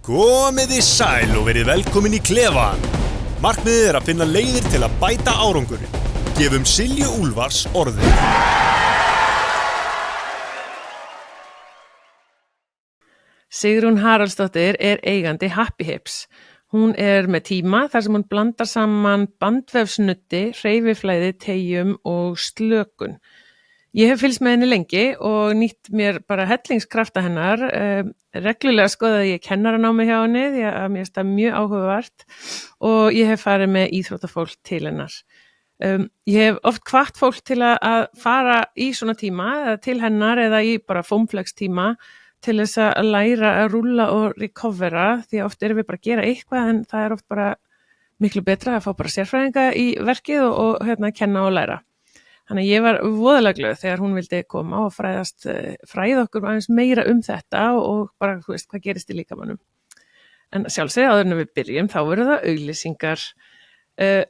Komiði sæl og verið velkomin í klefann. Markmiðið að finna leiðir til að bæta árangurinn. Gefum Silju Úlfars orðið. Sigrún Haraldsdóttir eigandi Happy Hips. Hún með tíma þar sem hún blandar saman bandvefsnutti, hreyfiflæði, teygjum og slökun. Ég hef fylgst með henni lengi og nýtt mér bara hellingskrafta hennar. Reglulega skoðaði ég kennaranámi hjá henni því að mér finnst það mjög áhugavert og ég hef farið með íþróttafólk til hennar. Ég hef oft hvatt fólk til að fara í svona tíma eða til hennar eða í bara Foamflex tíma til þess að læra að rúlla og recovera því að oft erum við bara að gera eitthvað en það oft bara miklu betra að fá bara sérfræðinga í verkið og kenna og læra. Þannig að ég var voðalega glöð þegar hún vildi koma og fræða okkur aðeins meira þetta og bara, hvað gerist í líkamannum. En sjálfsögðu áður en við byrjum, þá verður það auglýsingar.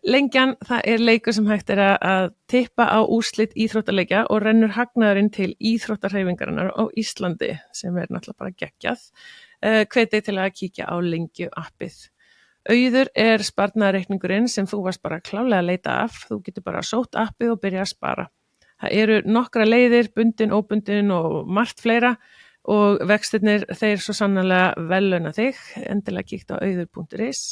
Lengjan, það leikur sem hægt að tippa á úrslit íþróttaleikja og rennur hagnaðurinn til íþróttahreyfingarinnar á Íslandi, sem náttúrulega bara geggjað. Hvetja til að kíkja á Lengju appið. Auður sparnaðarreikningurinn sem þú varst bara klálega að leita af. Þú getur bara sótt appið og byrja að spara. Það eru nokkra leiðir, bundin, óbundin og margt fleira og vextirnir þeir svo sannarlega verðlauna þig. Endilega kíkt á auður.is.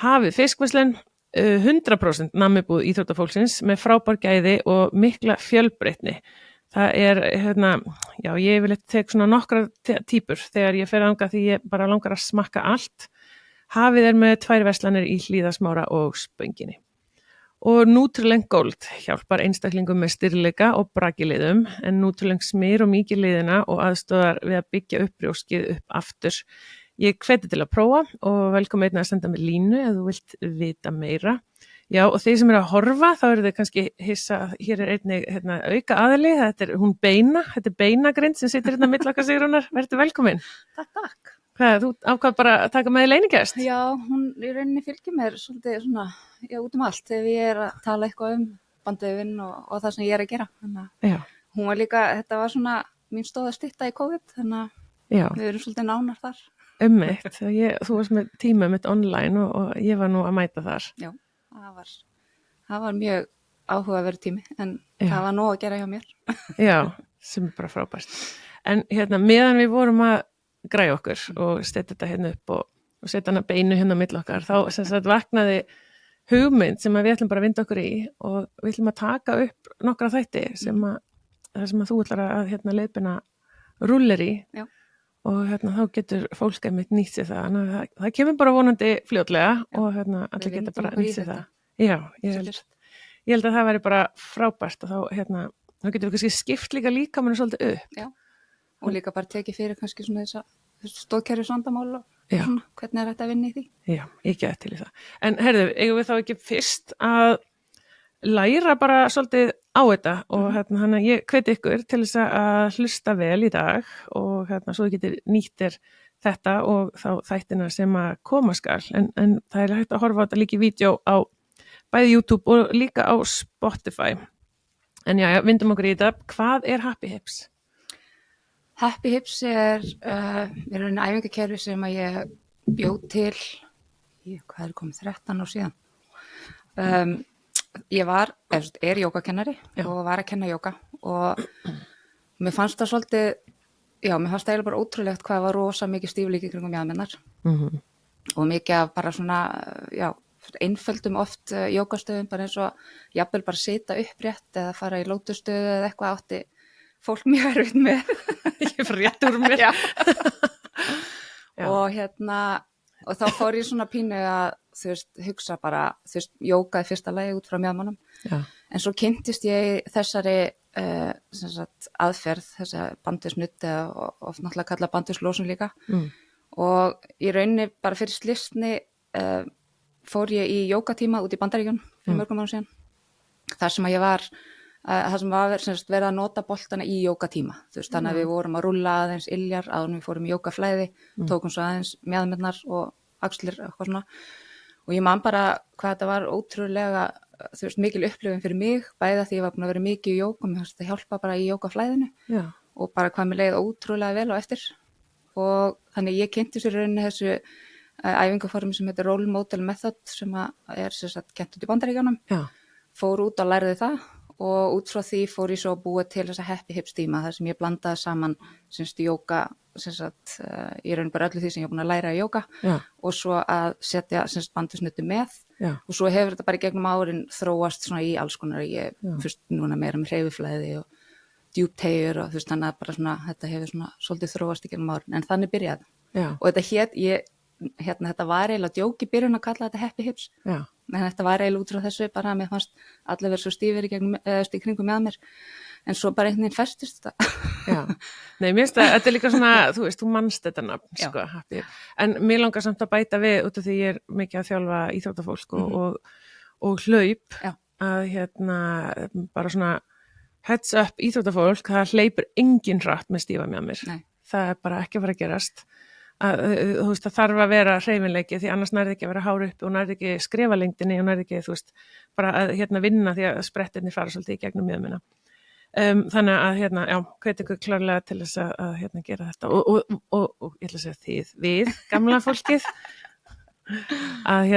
Hafið fiskvislun, 100% nammibúð íþróttafólksins með frábær gæði og mikla fjölbreytni. Það ég vil tek svona nokkra típur þegar ég fer þangað því ég bara langar að smakka allt. Hafið með 2 verslanir í Hlíðasmára og Spönginni. Og Nutrileng Gold hjálpar einstaklingum með styrleika og brakiliðum en Nutrileng smyr og mýkir liðina og aðstoðar við að byggja upp brjóskið upp aftur. Ég hveti til að prófa og velkomin einnig að senda mér línu ef þú vilt vita meira. Já, og þeir sem að horfa, þá eru þau kannski hissa, hér einnig auka aðili, hún Beina, þetta Beinagrind sem situr milli okkar Sigrúnar, verður velkomin. Takk. Hvað, þú ákvað bara að taka með leiningest? Já, hún í rauninni fylgir mér svolítið svona, út út þegar ég að tala eitthvað bandvefinn og það sem ég að gera. Þannig að hún var líka, þetta var svona mín stóð að stytta í COVID, þannig að við erum svolítið nánar þar. Einmitt, þú varst með tíma mitt online og ég var nú að mæta þar. Já, það var mjög áhugaverð tími, en það var nóg að gera hjá mér. Já, sem bara frábært. En meðan við vorum að græja okkur og setja þetta upp og setja hana Beinu milli okkar, þá sem sagt vaknaði hugmynd sem við ætlum bara að vinda okkur í og við ætlum að taka upp nokkra þætti sem að þú ætlar að leiðbeina rúlleri og þá getur fólk einmitt nýtt sér það. Það kemur bara vonandi fljótlega og allir geta bara nýtt sér það. Já, ég held að það væri bara frábært og þá getur við kannski skipt líkamannum svolítið upp. Já. Og líka bara tekið fyrir kannski svona þess stóðkerfis vandamál og svona, hvernig þetta að vinna í því. Já, ég get til í það. En herðu, eigum við þá ekki fyrst að læra bara svolítið á þetta og ég hveti ykkur til þess að hlusta vel í dag og svo getur nýttir þetta og þá þættina sem að koma skal. En það hægt að horfa á þetta líka í vídeo á bæði YouTube og líka á Spotify. En vindum okkur í þetta. Hvað Happy Hips? Happy Hips einn æfingakerfi sem að ég bjóð til, hvað komið 13 ár síðan. Ég jógakennari og var að kenna jóga og mér fannst það svolítið, mér fannst það eiginlega bara ótrúlegt hvað var rosa mikið stífleiki kringum mjaðmirnar og mikið af bara svona, einföldum oft jógastöðum, bara eins og jafnvel bara sita upprétt eða fara í lótustöðu eða eitthvað átti fólk mjög erfitt með. Ég fyrir rétt úr mér. Og þá fór ég svona pínu að hugsa bara, jógaði fyrsta lagi út frá mjaðmannum. En svo kynntist ég þessari aðferð, þessi bandvefsnutt eða oft náttúrulega kalla bandvefslósun líka. Og í rauninni bara fyrir slysni fór ég í jógatíma út í Bandaríkjunum fyrir mörgum árum síðan. Þar sem að ég var það sem var verið að nota boltana í jógatíma. Þannig að við vorum að rúlla aðeins iljar áður en við fórum í jógaflæði, tókum svo aðeins mjaðmirnar og axlir eitthvað svona. Og ég man bara hvað þetta var ótrúlega mikil upplifun fyrir mig, bæði því ég var búin að vera mikið í jóga og mér fannst þetta hjálpa bara í jógaflæðinu og bara hvað mér leið ótrúlega vel á eftir. og þannig ég kynnti sér rauninni þessu æfingaformi sem heitir Role Model Method sem er sem sagt kennt út í Bandaríkjunum, fór út og lærði það og út frá því fór ég svo að búa til þessa Happy Hips tíma þar sem ég blandaði saman jóga, í raun bara öllu því sem ég er búin að læra í jóga og svo að setja bandusnuddu með og svo hefur þetta bara í gegnum árin þróast svona í alls konar, ég fyrst núna meira með hreyfiflæði og djúpteygjur og þannig að bara svona, þetta hefur svona svolítið þróast í gegnum árin, en þannig byrjaði og þetta þetta var eiginlega djók í byrjun að kalla þetta Happy Hips en þetta var eiginlega út frá þessu bara að mér fannst allir verið svo stífir í kringum með mér en svo bara einhvern veginn festist þetta Nei, mér finnst þetta er líka svona þú veist, þú manst þetta nafn sko, Happy Hips, en mér langar samt að bæta við út af því ég er mikið að þjálfa íþróttafólk og hlaup að bara svona heads up íþróttafólk, það hleypur engin hratt með stífa með mér það er bara ekki að fara að gerast þú veist, það þarf að vera hreyfinleiki því annars nærði ekki að vera hár uppi og nærði ekki skrifalengdinni og nærði ekki, þú veist, bara að vinna því að sprettirni fara svolítið í gegnum mjöðmina. Þannig að hvet ykkur klárlega til þess að gera þetta og ég ætla að segja við gamla fólkið að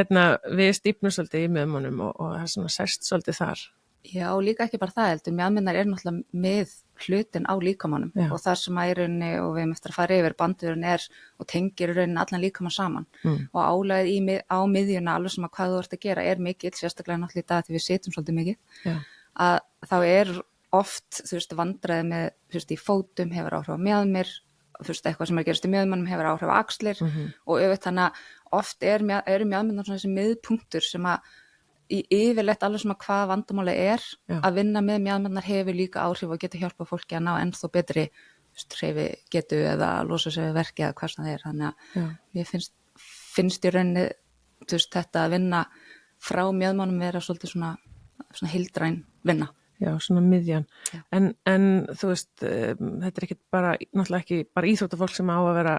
við stífnum svolítið í mjöðmunum og það er svona sest svolítið þar. Já, og líka ekki bara það heldur, mjöðminnar er náttúrulega með hlutin á líkamannum og það sem að í rauninni og við hefum eftir að fara yfir bandurinn og tengir í rauninni allan líkamann saman og álagið á miðjuna alveg sem að hvað þú ert að gera er mikill, sérstaklega náttúrulega í dag því við sitjum svolítið mikið að þá er oft, þú veist, vandræði með, þú veist, í fótum hefur áhrif á mjöðmir, þú veist, eitthvað sem er að gerast í mjöðmannum hefur áhrif á axlir og þannig að oft eru mjöðminnar svona þessi miðpunktur sem að í yfirleitt alveg sem að hvað vandamáli er að vinna með mjöðmennar hefur líka áhrif og getur hjálpa fólki að ná ennþá betri hreyfi getu eða losa sig við verki eða hvað sem það er, þannig að ég finnst í rauninni þú veist, þetta að vinna frá mjöðmannum vera svolítið svona hildræn vinna. Já, svona miðjan. En þú veist, þetta er ekki bara, náttúrulega ekki bara íþróttafólk sem á að vera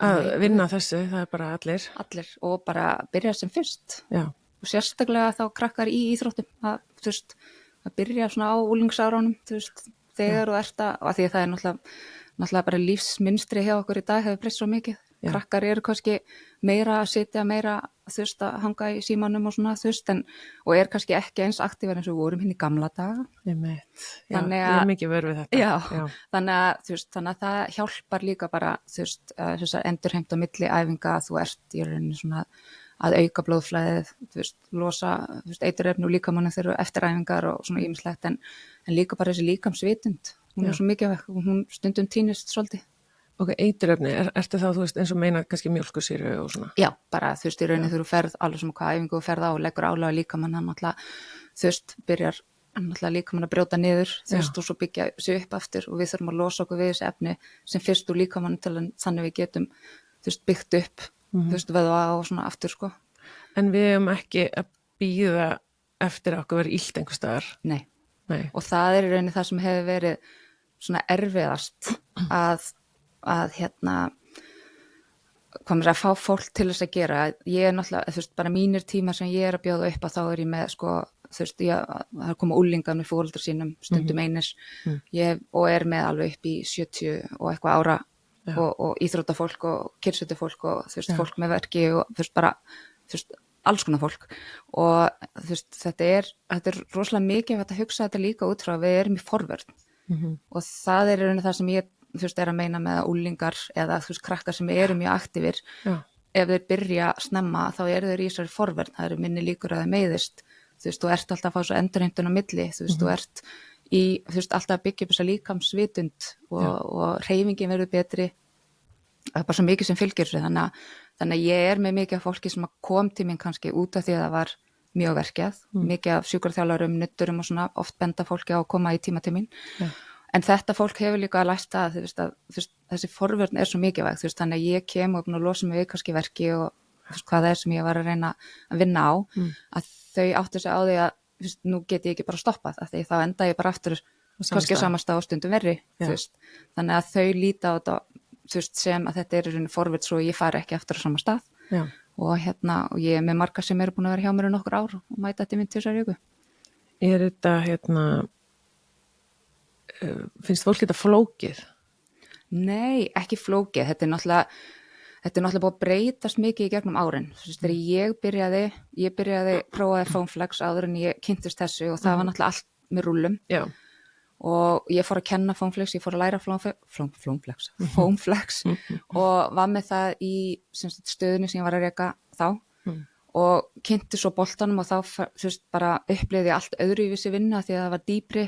að vinna þessu, það er bara allir. Allir og bara byrja sem fyrst. Já. Og sérstaklega þá krakkar í íþróttum að byrja svona á úlingsáránum, þú veist, þegar og að því að það er náttúrulega bara lífsmynstri hjá okkur í dag hefur breyst svo mikið. Krakkar eru kannski meira að sitja, meira þú veist að hanga í símanum og svona þú veist og er kannski ekki eins aktífar eins og við vorum hinn í gamla daga. Já, ég er mikið vör við þetta. Já. Þannig að það hjálpar líka bara þú veist þessar endurheimt á milli æfinga að þú ert í rauninni svona að auka blóðflæðið, þú veist, losa eiturefni úr líkamanum þegar eftiræfingar og svona ýmislegt en líka bara þessi líkamsvitund, hún er svo mikilvæg og hún stundum týnist svolítið. Ok, eiturefni, ertu þá, þú veist, eins og meina kannski mjólkursýru og svona? Já, bara þú veist, í rauninni þegar þú ferð alveg sem hvað æfingu þú ferð á og leggur álag líkamann, hann náttúrulega, þú veist, byrjar náttúrulega líkamann að brjóta niður, þú veist, og svo byggja sig upp aftur og við þurfum að losa okkur við þessi efni sem fyrst úr líkamann til þannig við getum, þú veist, byggt upp þú veist, vöðva og svona aftur, sko. En við hefum ekki að bíða eftir okkur verið illt einhvers staðar. Nei. Og það er í rauninni það sem hefur verið svona erfiðast að að fá fólk til þess að gera. Ég er náttúrulega, þú veist, bara mínir tímar sem ég er að bjóða upp að þá er ég með, sko, þú veist, það er komið úlingar með foreldrar sínum, stundum einis, og er með alveg upp í 70 og eitthvað ára og íþróttafólk og kyrrsetufólk og þú veist, fólk með verki og þú veist, bara, þú veist, alls konar fólk og þú veist, þetta er rosalega mikið að hugsa þetta líka út frá að við erum í forvörn og það er það sem ég þú veist, er að meina með úlingar eða þú veist, krakkar sem eru mjög aktífir ef þeir byrja snemma þá eru þeir í þessari forvörn, það eru minni líkur að það meiðist, þú veist, þú ert alltaf að fá svo endurheimtun á milli, þú veist, þú ert þú veist, alltaf að byggja upp þessa líkamsvitund og hreyfingin verður betri, það er bara svo mikið sem fylgir þessu, þannig að ég er með mikið af fólki sem kom til mín kannski út af því að það var mjög verkjað, mikið af sjúkraþjálfurum, nuddurum og svona, oft benda fólki á að koma í tíma til mín. En þetta fólk hefur líka lært að, þú veist, þessi forvörn er svo mikilvæg, þú veist, þannig að ég kem og losa mig við kannski verki og þú veist, hvað það er sem ég var að reyna að vinna á, að þau áttu sig á því að, þú veist, nú get ég ekki bara stoppað, af því þá enda ég bara aftur kannski samastað og stundum verri, þú veist, þannig að þau líta á þetta, þú veist, sem að þetta er í rauninni forvörn svo ég fari ekki aftur á sama stað og og ég er með marga sem eru búin að vera hjá mér nokkur ár og mæta þetta í minn 2 viku. Er þetta, finnst fólk þetta flókið? Nei, ekki flókið, þetta er náttúrulega búið að breytast mikið í gegnum árin. Þú veist, þegar ég byrjaði prófaði Foamflex áður en ég kynntist þessu og það var náttúrulega allt með rúllum. Já. Og ég fór að kenna Foamflex, ég fór að læra Foamflex og var með það í stöðunni sem ég var að reka þá og kynnti svo boltanum og þá þú veist, bara upplifði ég allt öðru í vissi vinna því að það var dýpri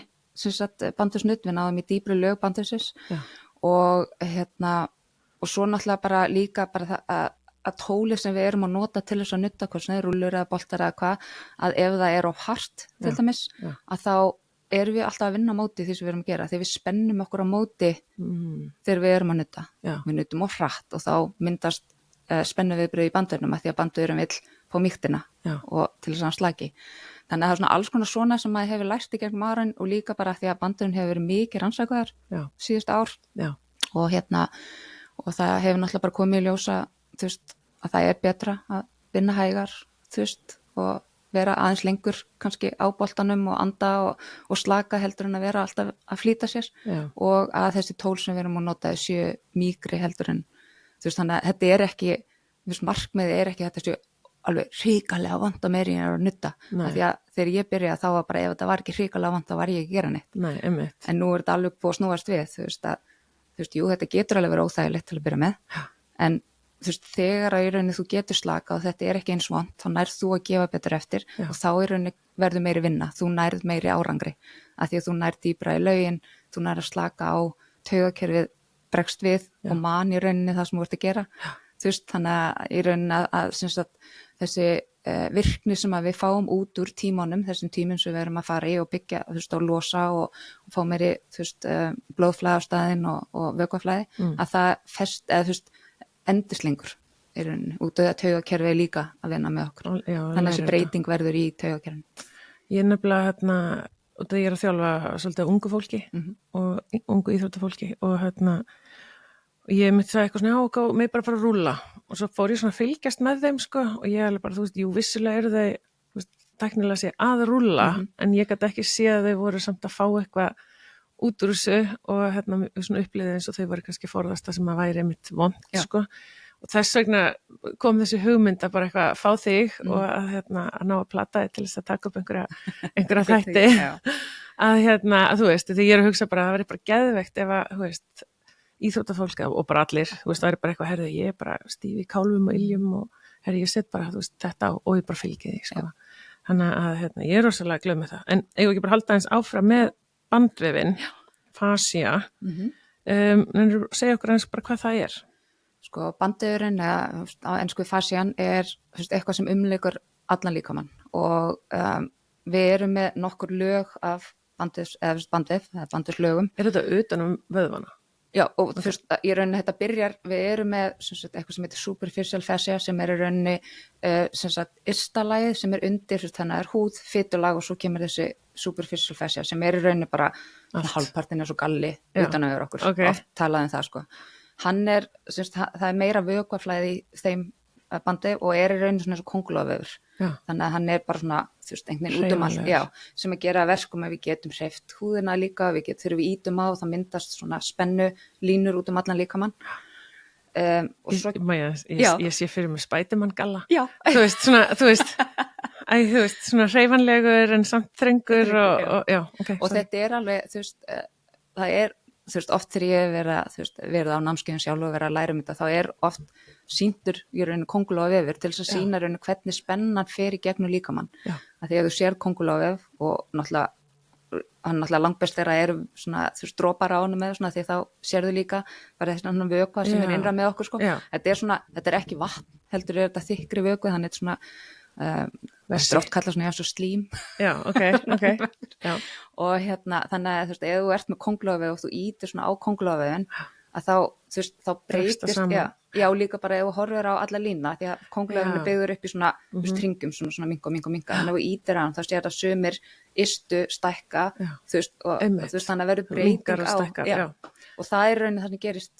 bandusnudd, við náðum í dýpri lög bandusins og og svo náttúrulega bara líka bara það að tólið sem við erum að nota til þess að nudda hvort sem er rúllur eða boltar eða hvað, að ef það er of hart til dæmis, að þá erum við alltaf að vinna á móti því sem við erum að gera, þegar við spennum okkur á móti þegar við erum að nudda. Við nuddum of hratt og þá myndast spennuviðbrigði í bandvefnum að því að bandvefurinn vill fá mýktina og til þess að hann slaki. Þannig að það er svona alls konar svona sem maður hefur lært í gegnum árin og líka bara því að bandvefurinn hefur verið mikið rannsakaðar síðust ár og það hefur náttúrulega bara komið í ljósa, þú veist, að það er betra að vinna hægar, þú veist, og vera aðeins lengur kannski á boltanum og anda og slaka heldur en að vera alltaf að flýta sér og að þessi tól sem við erum að nota séu mýkri heldur en, þú veist, þannig að þetta er ekki, þú veist, markmiðið er ekki þetta séu alveg hrikalega vant að meiri að nudda, af því að þegar ég byrjaði þá var bara ef þetta var ekki hrikalega vant þá var ég ekki að gera neitt. Nei, einmitt. En nú er þetta alveg búið að snúast við, þú veist, jú, þetta getur alveg verið óþægilegt til að byrja með, en þú veist, þegar að í rauninni þú getur slaka og þetta er ekki eins vont, þá nærð þú að gefa betur eftir og þá í rauninni verður meiri vinna, þú nærð meiri árangri, af því að þú nærð dýpra í lögin, þú nærð að slaka á, taugakerfið bregst við og man í rauninni það sem þú ert að gera, þú veist, þannig að í rauninni að þessi virkni sem að við fáum út úr tímanum, þessum tímum sem við erum að fara í og byggja, þú veist, og losa og fá meiri, þú veist, blóðflæði á staðinn og vökvaflæði, að það eða þú veist, endislengur í rauninni, út af að taugakerfið líka að vinna með okkur. Þannig að þessi breyting verður í taugakerfinu. Ég er nefnilega, út af ég er að þjálfa svolítið ungu fólki og ungu íþróttafólki og ég myndi það eitthvað svona, mig bara fara að rúlla og svo fór ég svona að fylgjast með þeim sko og ég alveg bara, þú veist, jú, vissulega eru þau, þú veist, tæknilega sé að rúlla en ég gæti ekki sé að þau voru samt að fá eitthvað út úr þessu og svona upplýðið eins og þau voru kannski forðast það sem að væri mitt vond sko og þess vegna kom þessi hugmynd að bara eitthvað fá þig og að ná að plata þig til þess að taka upp einhverja þætti að þú veist, því ég er að hugsa bara að það væri bara geðveikt ef að, þú veist, íþróttafólk og bara allir, þú veist, það er bara eitthvað, herði, ég er bara stíf í kálfum og iljum og herði, ég set bara, þú veist, þetta og ég bara fylgi því, sko. Þannig að ég er rosalega glöð með það. En ég ekki bara halda eins áfram með bandvefinn, fascia, segja okkur eins bara hvað það er. Sko, bandvefurinn, á ensku fascian, er eitthvað sem umleikur allan líkamann og við erum með nokkur lög af bandvefslögum. Er þetta utan vöðvana? Já, og þú veist, í rauninni þetta byrjar, við erum með eitthvað sem heitir superficial fascia sem er í rauninni ystalagið sem er undir, þannig að er húð, fitulag og svo kemur þessi superficial fascia sem er í rauninni bara hálfpartin er svo galli utan að vera okkur, oft talað það sko. Hann er, það er meira vökvaflæði í þeim bandi og er í rauninni svona eins og kóngulóarvefur. Þannig að hann er bara svona, þú veist, einhvern veginn út allt, sem að gera verkum að við getum hreyft húðina líka, þegar við ítum á það myndast svona spennu línur út allan líkamann. Ég sé fyrir mig Spiderman galla. Já. Þú veist, svona hreyfanlegur en samt þrengur og þetta er alveg, þú veist, það er, þú veist, oft þegar ég verið á námskeiðum sjálf og verið að læra þetta, þá er oft sýndur í rauninu kóngulóarvefur til þess að sýna rauninu hvernig spennan fer í gegnum líkamann. Að því að þú sér kóngulóarvef og náttúrulega langbest þeirra eru svona, þú veist, dropar á honum með svona því þá sérðu líka bara þessi svona vökva sem er innra með okkur sko. Þetta er ekki vatn, heldur er þetta þykkri vökvi, þannig þetta svona þetta er oft kallað svona svo slím. Og þannig að þú veist, ef þú ert með kóngulóarvef og þú ítir svona á kóngulóarvefinn að þá, þú veist, þá breytist líka bara ef þú horfir á alla lína því að kóngulóarvefinn er byggður upp í svona stringum, svona minka þannig að ef þú ítir hann, þá sé þetta sumir ystu stækka, þú veist, og þú veist, þannig að verður breyting á og það er raunin það sem gerist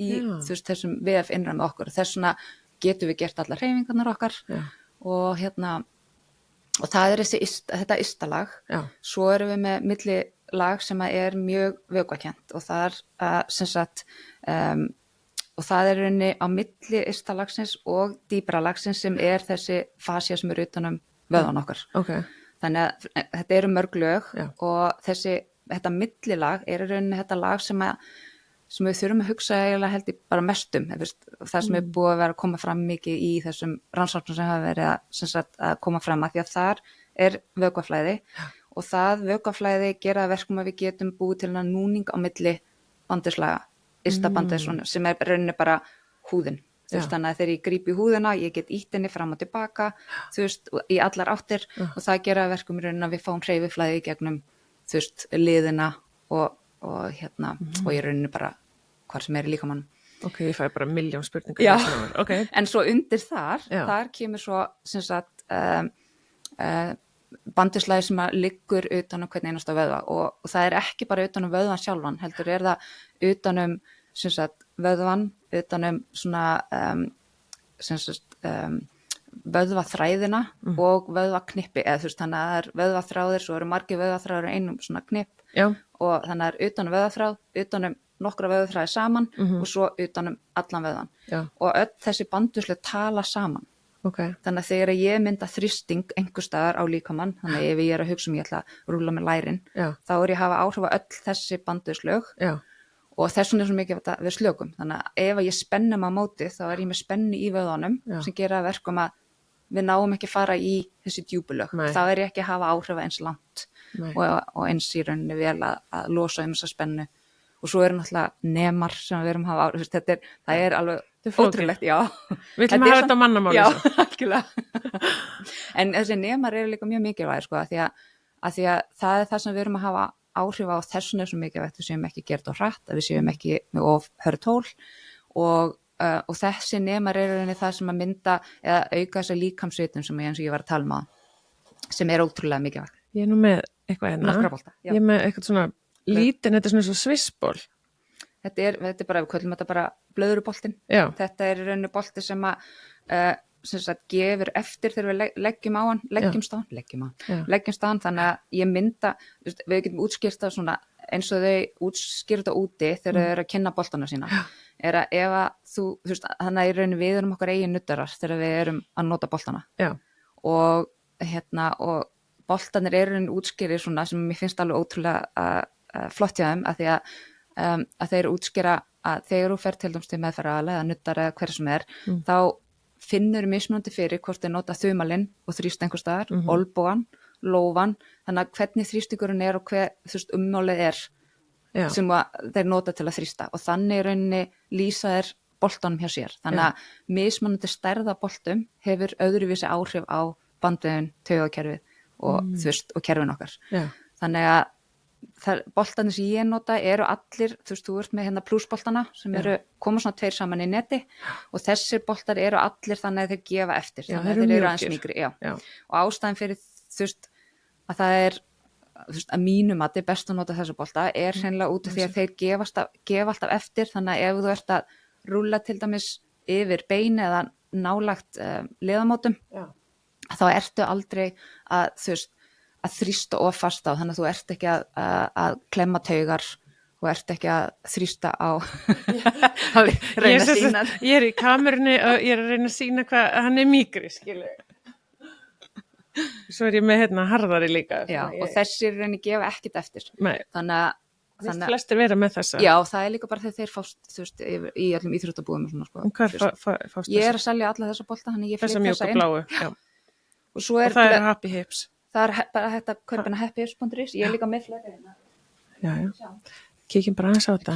í þú veist, þessum vef innra með okkur, þess vegna getum við gert allar hreyfingarnar okkar og og það er þetta ystalag, svo erum við með milli lag sem er mjög vökvakent og það sem sagt og það í rauninni á milli ysta lagsins og dýpra lagsins sem þessi fascia sem utan vöðvan okkar. Okay. Þannig að þetta eru mörg lög Já. og þetta millilag í rauninni þetta lag sem við þurfum að hugsa eiginlega held ég bara mestum, það sem búið að vera að koma fram mikið í þessum rannsóknum sem hafa verið að koma fram að því að þar vökvaflæði og það vökvaflæði gera verkum að við getum búið til að núning á milli bandislaga, ysta bandis sem rauninni bara húðin. Þannig að þegar ég gríp í húðina, ég get ítt henni fram og tilbaka, í allar áttir og það gera verkum rauninni að við fáum hreyfiflæði í gegnum, liðina og og ég rauninni bara hvar sem í líkamannum. Ok, ég fæ bara milljón spurningar. Okay. En svo undir þar kemur svo sem sagt bandislæði sem liggur utan hvern einasta vöðva og það ekki bara utan vöðvan sjálfan, heldur það utan sem sagt vöðvan, utan svona sem sagt vöðvaþræðina og vöðvaknippi eða þannig að það vöðvaþráðir, svo eru margir vöðvaþráðir einum svona knipp og þannig að utan vöðvaþráð, utan nokkra vöðvaþræði saman og svo utan allan vöðvan og öll þessi banduslega tala saman. Okay. Þannig að þegar ég mynda þrýsting einhvers staðar á líkamann, þannig að ef ég að hugsa ég ætla að rúlla með lærin, þá ég að hafa áhrif á öll þessi banduslög og þessum svo mikið við slökum. Þannig að ef ég spennum á móti, þá ég með spennu í vöðvanum sem gera verkum að við náum ekki fara í þessi djúpulög. Þá ég ekki að hafa áhrif eins langt og eins í rauninni vel að losa þessa spennu. Og svo náttúrulega nemar sem við erum að hafa áhrif. Það alveg ótrúlegt, já. Við ætlum að hafa þetta á mannamáli. Já, algjörlega. En þessi nemar líka mjög mikilvægir, sko, að því að það það sem við erum að hafa áhrif á þessum svo mikilvægt, við séum ekki gert á hratt, að við séum ekki með of hörð tól og þessi nemar rauninni það sem að mynda eða auka þessa líkamsvitun sem eins og ég var að tala um á, sem ótrúlega mikilvægt. Ég nú með eitthvað Nokkra. Ég með eitthvað svona lítinn, þetta svona svo svissból. Þetta bara, við köllum þetta bara blöðruboltinn. Þetta í rauninni bolti sem að sem sagt gefur eftir þegar við leggjum á hann, leggjum staðan, þannig að ég mynda, við getum útskýrt það svona eins og þau útskýrta úti þegar þau eru að kynna boltana sína, að ef að þannig að í rauninni við erum okkar eigin nuttarar þegar við erum að nota boltana. Og og boltanir eru útskýrir svona sem mér finnst alveg ótrúlega flott hjá þeim, að því að þeir útskýra að þegar þú fer til dæmis til meðferðaraðila eða nuttar eða hver sem þá finnur mismunandi fyrir hvort þeir nota þumalinn og þrýst einhvers staðar, olnbogann, lófan, þannig að hvernig þrýstingurinn og hver ummálið sem þeir nota til að þrýsta og þannig rauninni lýsa þeir boltanum hjá sér. Þannig að mismunandi stærða boltum hefur öðruvísi áhrif á bandvefinn, taugakerfið og kerfin okkar. Þannig að boltarnir sem ég nota eru allir, þú ert með plusboltana sem koma svona tveir saman í neti og þessir boltar eru allir þannig að þeir gefa eftir, þannig að þeir eru aðeins mýkri. Og ástæðan fyrir að það að mínum að þetta er best að nota þessa bolta hreinlega út af því að þeir gefa alltaf eftir, þannig að ef þú ert að rúlla til dæmis yfir beini eða nálagt liðamótum þá ertu aldrei að þrýsta of fast á, þannig að þú ert ekki að klemma taugar og ert ekki að þrýsta á að reyna að sýna. Ég í kamerunni og ég að reyna að sýna hvað hann mýkri, skilu. Svo ég með harðari líka. Og þessir reyni gefa ekkert eftir. Þannig að flestir vera með þessa. Já, það líka bara þegar þeir fást í öllum íþróttabúðum og svona. Hvar fást þessa? Ég að selja alla þessa bolta, þannig ég þessa mjúku bláu. Og svo og það Happy Hips. Það bara hægt að kaupa happyhips.is, ég líka með fleiri Já. Kíkjum bara aðeins á þetta.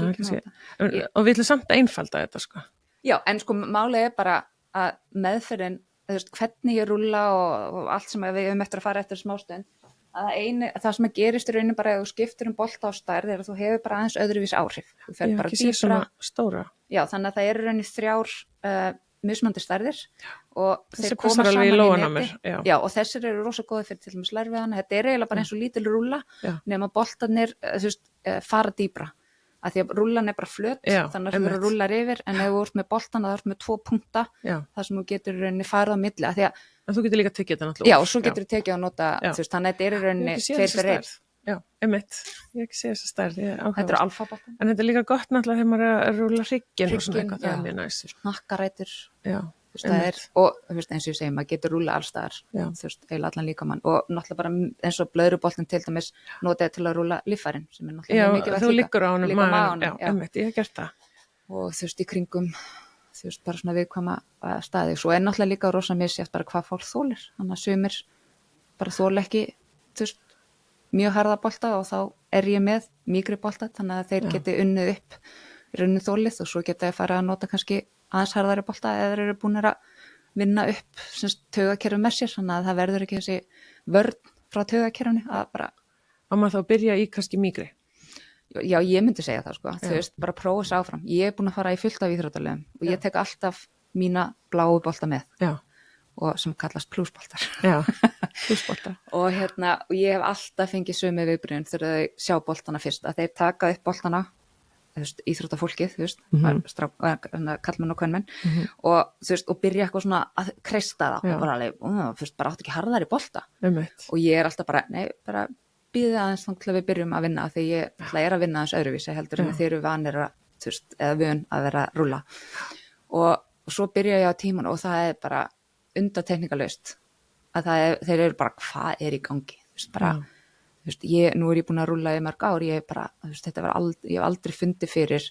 Og við ætlum samt að einfalda þetta, sko. Já, en sko málið bara að meðferðin, hvernig ég rúlla og allt sem við höfum eftir að fara eftir smástund, það sem gerist í rauninni bara að þú skiptir bolta á stærð að þú hefur bara aðeins öðruvís áhrif. Þú fer bara dýpra. Svona stóra. Já, þannig að það eru í rauninni 3 mismunandi stærðir og þeir koma saman í neti. Já, og þessir eru rosa góði fyrir til dæmis lærviðana. Þetta eiginlega bara eins og lítil rúlla nema boltarnir fara dýpra. Að því að rúllan bara flöt, þannig að þú verður rúllar yfir, en ef þú ert með boltana þá ert með 2 punkta, þar sem þú getur rauninni farið á milli. En þú getur líka tekið þetta náttúrulega. Já, og svo getur þú tekið að nota, þannig að þetta er rauninni 2 fyrir 1. Já, einmitt. Ég ekki sé þessa stærð. Þetta eru alfaboltar. En þetta er líka gott náttúrulega þegar maður er að rúla hrygginn og svona eitthvað, það er mjög næs. Hnakkarætur. Já, og eins og ég segi, maður getur rúla allstaðar, eiginlega allan líkamann og náttúrulega bara eins og blöðruboltinn til dæmis notaði til að rúla líffærin sem er náttúrulega mikið Já, þú liggur á honum maganum. Já, einmitt, ég hef gert það. Og í kringum bara svona viðkvæma staði. Svo er náttúrulega líka rosa misjafnt bara hvað fólk þolir. Þannig að sumir bara þola ekki, mjög harða bolta og þá er ég með mýkri bolta, þannig að þeir geti unnið upp runnið þolið og svo geta þeir fara að nota kannski aðeins harðari bolta eða þeir eru búin að vinna upp taugakerfi með sér, þannig að það verður ekki þessi vörn frá taugakerfinu að bara... Á maður þá byrja í kannski mýkri? Já, ég myndi segja það sko, bara prófa þess áfram. Ég er búin að fara í fullt af íþróttalegum og ég tek alltaf mína bláu bolta með. Já. Og sem kallast plusboltar. Já, plusboltar. og ég hef alltaf fengið sömu viðbrigðin þegar þau sjá boltana fyrst, að þeir taka upp boltana, íþróttafólkið, kallmenn og kvenmenn, og byrja eitthvað svona að kreista það og bara alveg, bara áttu ekki harðari bolta. Og ég er alltaf bara, nei, bara býðið aðeins þá til að við byrjum að vinna, því ég er að vinna aðeins öðruvísi heldur en þeir eru vanir að, eða vön að vera að rúlla. Og svo byrja ég á tíman og það er bara undantekningalaust að þeir eru bara, hvað er í gangi? Nú er ég búin að rúlla í mörg ár, ég hef aldrei fundið fyrir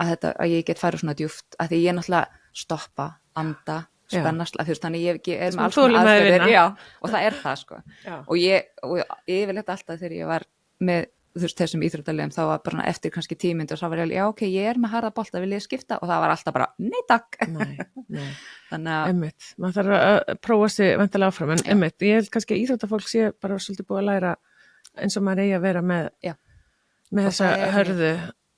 að ég get farið svona djúpt, að því ég náttúrulega stoppa, anda, spennast, þannig ég er með alls konar aðferðir, og það er það sko. Og ég vil þetta alltaf þegar ég var með þessum íþróttalegum, þá var bara eftir kannski 10 mínútur og þá var ég alveg, já ok, ég er með harða bolta, vil ég skipta? Og það var alltaf bara, nei takk. Nei. Þannig að einmitt, maður þarf að prófa sig vantilega áfram, en einmitt, ég held kannski að íþróttafólk sé bara svolítið búið að læra eins og maður eigi að vera með þessa hörðu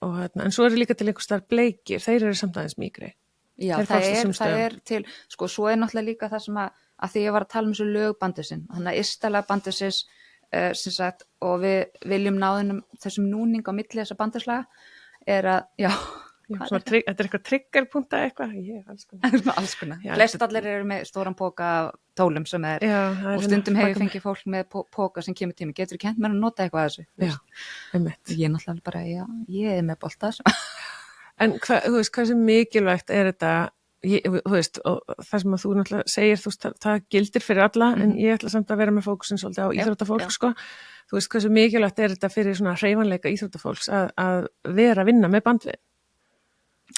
og en svo eru líka til einhvers staðar bleikir, þeir eru samt aðeins mýkri. Já, það er til, sko, svo er náttúrulega líka það sem að því ég var að tala um þessu lögbandusinn, þannig að ystalega bandusins sem sagt, og við viljum náðunum þessum núning á milli þessa banduslaga er að, þetta er eitthvað triggerpunta eitthvað, alls konar. Flest allir eru með stóran póka tólum sem er, og stundum hefur fengið fólk með póka sem kemur tími, getur kent mér að nota eitthvað að þessu. Ég er náttúrulega bara, ég er með bolta. En þú veist, hvað sem mikilvægt er þetta, þú veist, og það sem að þú náttúrulega segir, þú veist, það gildir fyrir alla, en ég ætla samt að vera með fókusin svolítið á íþróttafólk, sko. Þú veist, hvað sem mikilvægt er þetta fyrir svona hreyfanleika íþróttafólks að vera að vinna með bandvið.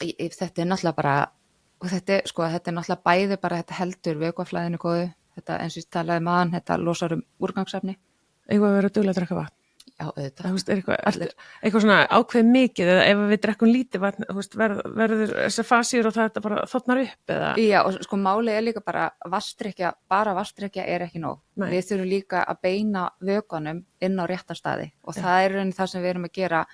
Þetta er náttúrulega bara, og þetta er náttúrulega bæði bara, þetta heldur vökvaflæðinu góðu, þetta eins og ég talaði maðan, þetta losar úrgangsefni. Eitthvað að vera duglega að drekka vatn. Já, auðvitað. Þú veist, eitthvað svona ákveð mikið, eða ef við drekkum lítið vatn, þú veist, verður þessi fasíur og það bara þotnar upp, eða? Já, og sko málið er líka bara bara vatnsdrykkja er ekki nóg. Nei. Við þurfum líka að beina vökunum inn á rétta staði og það er raunin það sem við erum að gera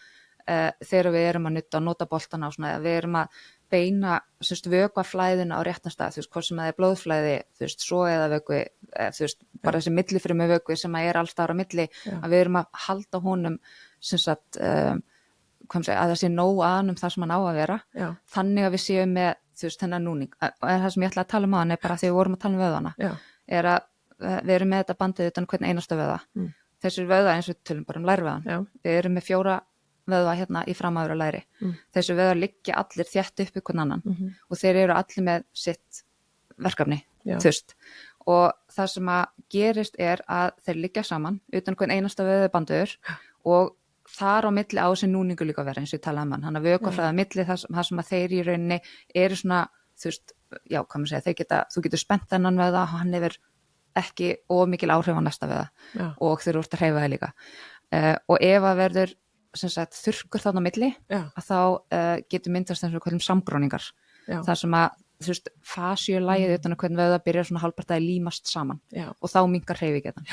þegar við erum að nota boltana og svona, við erum að beina vökvaflæðina á réttan stað, þú veist, hvort sem það er blóðflæði, þú veist, svo eða vökvi, þú veist, bara þessi millifrumu vökvi sem er alls staðar á milli, að við erum að halda honum, sem sagt, að það sé nóg aðnum það sem hann á að vera, þannig að við séum með, þú veist, þennan núning. Og það sem ég ætla að tala um á hann er bara þegar við vorum að tala um vöðvana, er að við erum með þetta bandið utan hvern einasta vöða. Þessir vöða, eins og við tölum bara um lærvöðan, við erum með 4 vöðva hérna í framæður og læri. Þessu vöðvar liggja allir þétt upp ykkur annan og þeir eru allir með sitt verkefni, þú veist. Og það sem að gerist er að þeir liggja saman utan hvern einasta vöðubandur og þar á milli á þessi núningu líka vera eins og ég talaði um hann. Hann að vökvaflæða milli það sem að þeir í rauninni eru svona, þú veist, já, hvað maður segja, þú getur spennt þennan vöða, hann hefur ekki of mikil áhrif á næsta vöða og þeir eru úr að hreyfa það líka. Og ef að verður sem sagt þurrkur þarna á milli að þá getur myndast eins og hverjum samgróningar þar sem að þú veist fasíulægið utan að hvernig vöða byrjar svona hálfparta að límast saman og þá minnkar hreyfigetan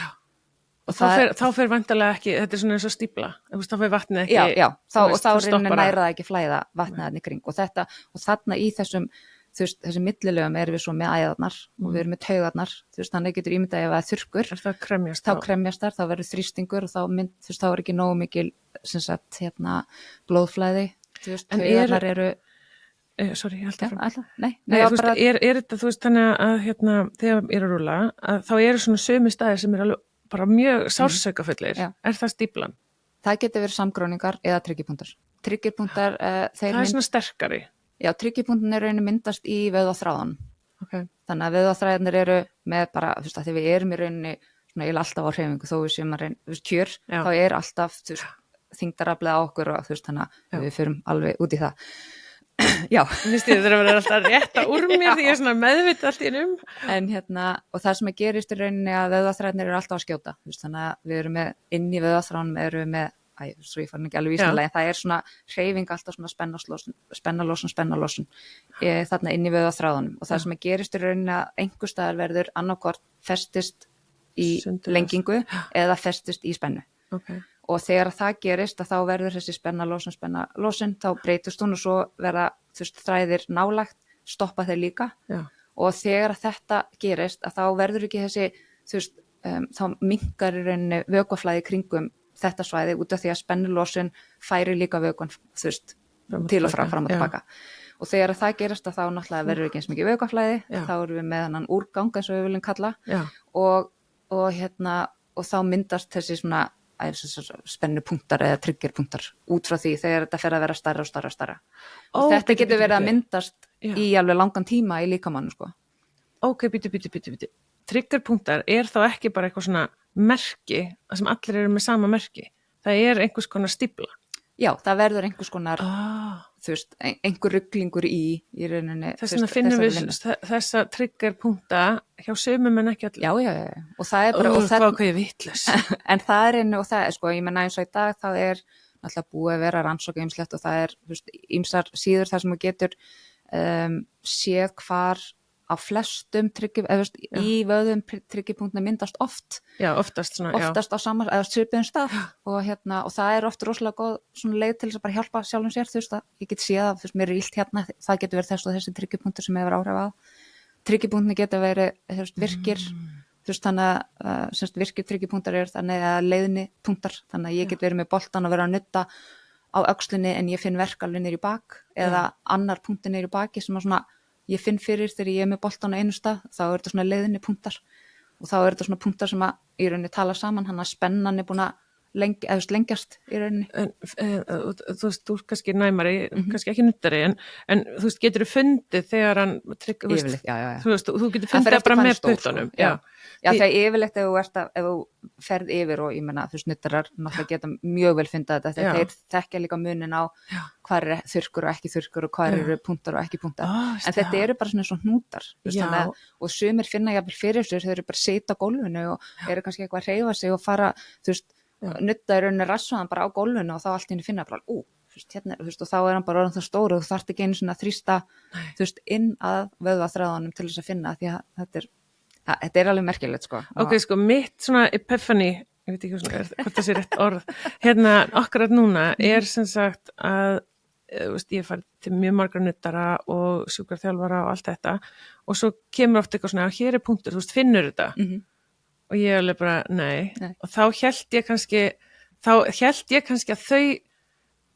og þá fer væntanlega ekki, þetta er svona eins og stípla þá fer vatnið ekki og þá reynir nærað ekki flæða vatnið hann í kring og þarna í þessum þú veist, þessi millilögum erum við svo með æðarnar og við erum með taugarnar, þú veist, þannig getur ímyndað ef það er þurrkur, þá kremjast þar, þá verður þrýstingur og þú veist, þá er ekki nógu mikil, sem sagt, blóðflæði, þú veist, taugarnar eru... Sorry, ég held að fram. Nei, þú veist, er þetta, þú veist, þannig að þegar ég er að rúla, að þá eru svona sömu staðir sem eru alveg bara mjög sársökafullir. Já. Er það stíplan? Það getur verið samgróningar eða tryggjupunktar. Tryggjupunktar, Það er svona sterkari. Já, tryggjupunktin er rauninni myndast í vöðvaþráðan. Okay. Þannig að vöðvaþræðinir eru með bara, þú veist, að því við erum í rauninni svona eiginlega alltaf á hreyfingu, þó við séum að reyna, þú veist, kjör, Já. þá er alltaf, þú veist, þyngdaraflið á okkur og þú veist, þannig Já. að við förum alveg út í það. Já. Mér stýður það að vera alltaf rétta úr mér því ég er svona meðvitt allt í ennum. En og það sem að gerist í rauninni að vöðvaþræðinir eru alltaf að skjóta, þú veist, þannig að við erum með, inn í vöðvaþráðanum erum við með, svo ég fann ekki alveg vísnalega, en það er svona hreyfing alltaf svona spennalosun, þarna inn í vöðvaþráðanum og það sem að gerist í rauninni að einhver staðar verður annarkvort festist í lengingu eða festist í spennu. Okay. Og þegar það gerist að þá verður þessi spennalosun, þá breytist hún og svo verða, þú veist, þræðir nálægt, stoppa þeir líka. Já. Og þegar þetta gerist að þá verður ekki þessi, þú veist, þá minnkar í rauninni vökvaflæði kringum þetta svæði út af því að spennulosun færi líka vökvan, þú veist, til og fram og tilbaka. Og þegar það gerist að þá náttúrulega verður ekki eins mikið vökvaflæði, þá erum við með hann úrgang eins og við viljum kalla og þá myndast þessi svona spennupunktar eða triggerpunktar út frá því þegar þetta fer að vera stærra og stærra og stærra. Og þetta getur verið að myndast í alveg langan tíma í líkamannu, sko. Ok, bíti. Triggerpunktar er þá ekki bara eitthvað svona merki, það sem allir eru með sama merki. Það er einhvers konar stífla. Já, það verður einhvers konar, þú veist, einhver ruglingur í rauninni. Þess vegna finnum við þessa triggerpunkta hjá sumum en ekki allir. Já. Og það er bara... Það var hvað ég vitlaus. En það er og það er, sko, ég menna eins og í dag, þá er náttúrulega búið að vera rannsókn ýmislegt og það er, þú veist, ýmsar síður þar sem þú getur séð hvar á flestum í vöðum tryggjupunktna myndast oft. Já, oftast svona, oftast á saman, eða svipuðum stað og það er oft rosalega góð svona leið til þess að bara hjálpa sjálfum sér, þú veist að ég get séð að, þú veist, mér er illt hérna, það getur verið þess og þessi tryggjupunktur sem hefur áhrif á. Tryggjupunktni getur verið, þú veist, virkir, þú veist, þannig að virkir tryggjupunktar eru þannig að leiðni punktar, þannig að ég get verið með boltan og vera að nutta á öxlinni en ég finn verk alveg niður í bak eða annar punktur niður í baki sem að svona ég finn fyrir þegar ég er með boltan á einu stað, þá er þetta svona leiðinni punktar og þá er þetta svona punktar sem að í rauninni tala saman, hann að spennan er búin að lengjast í rauninni. Þú veist, þú er kannski næmari, kannski ekki nuttari, en þú veist, getur þú fundið þegar hann tryggja, þú veist, þú getur fundið það bara með puttunum. Já, þegar yfirleitt ef þú ferð yfir og ég menna, þú veist, nuttarar náttúrulega geta mjög vel fundið þetta, þegar þeir þekkja líka munin á hvað er þurrkur og ekki þurrkur og hvað eru punktar og ekki punktar. En þetta eru bara svona hnútar, og sumir finna jafnvel fyrir sér, þeir eru bara sita á gólfinu og eru kannski eitthvað að hreyfa sig og fara, þú veist, nutta í rauninni rassaðan bara á gólfinu og þá allt í henni finna bara, hérna, þú veist, og þá er hann bara orðin það stór og þú þarft ekki einu svona að þrýsta, þú veist, inn að vöðvaþræðunum til þess að finna því að þetta er alveg merkilegt, sko. Ok, sko, mitt svona epiphany, ég veit ekki hvort það sé rétt orð, hérna akkurat núna er sem sagt að, þú veist, ég farið til mjög margra nuttara og sjúkraþjálfara og allt þetta og svo kemur oft eitthvað svona, hér er punktur, þú veist, finnur þetta? Og ég alveg bara, nei. Og þá hélt ég kannski að þau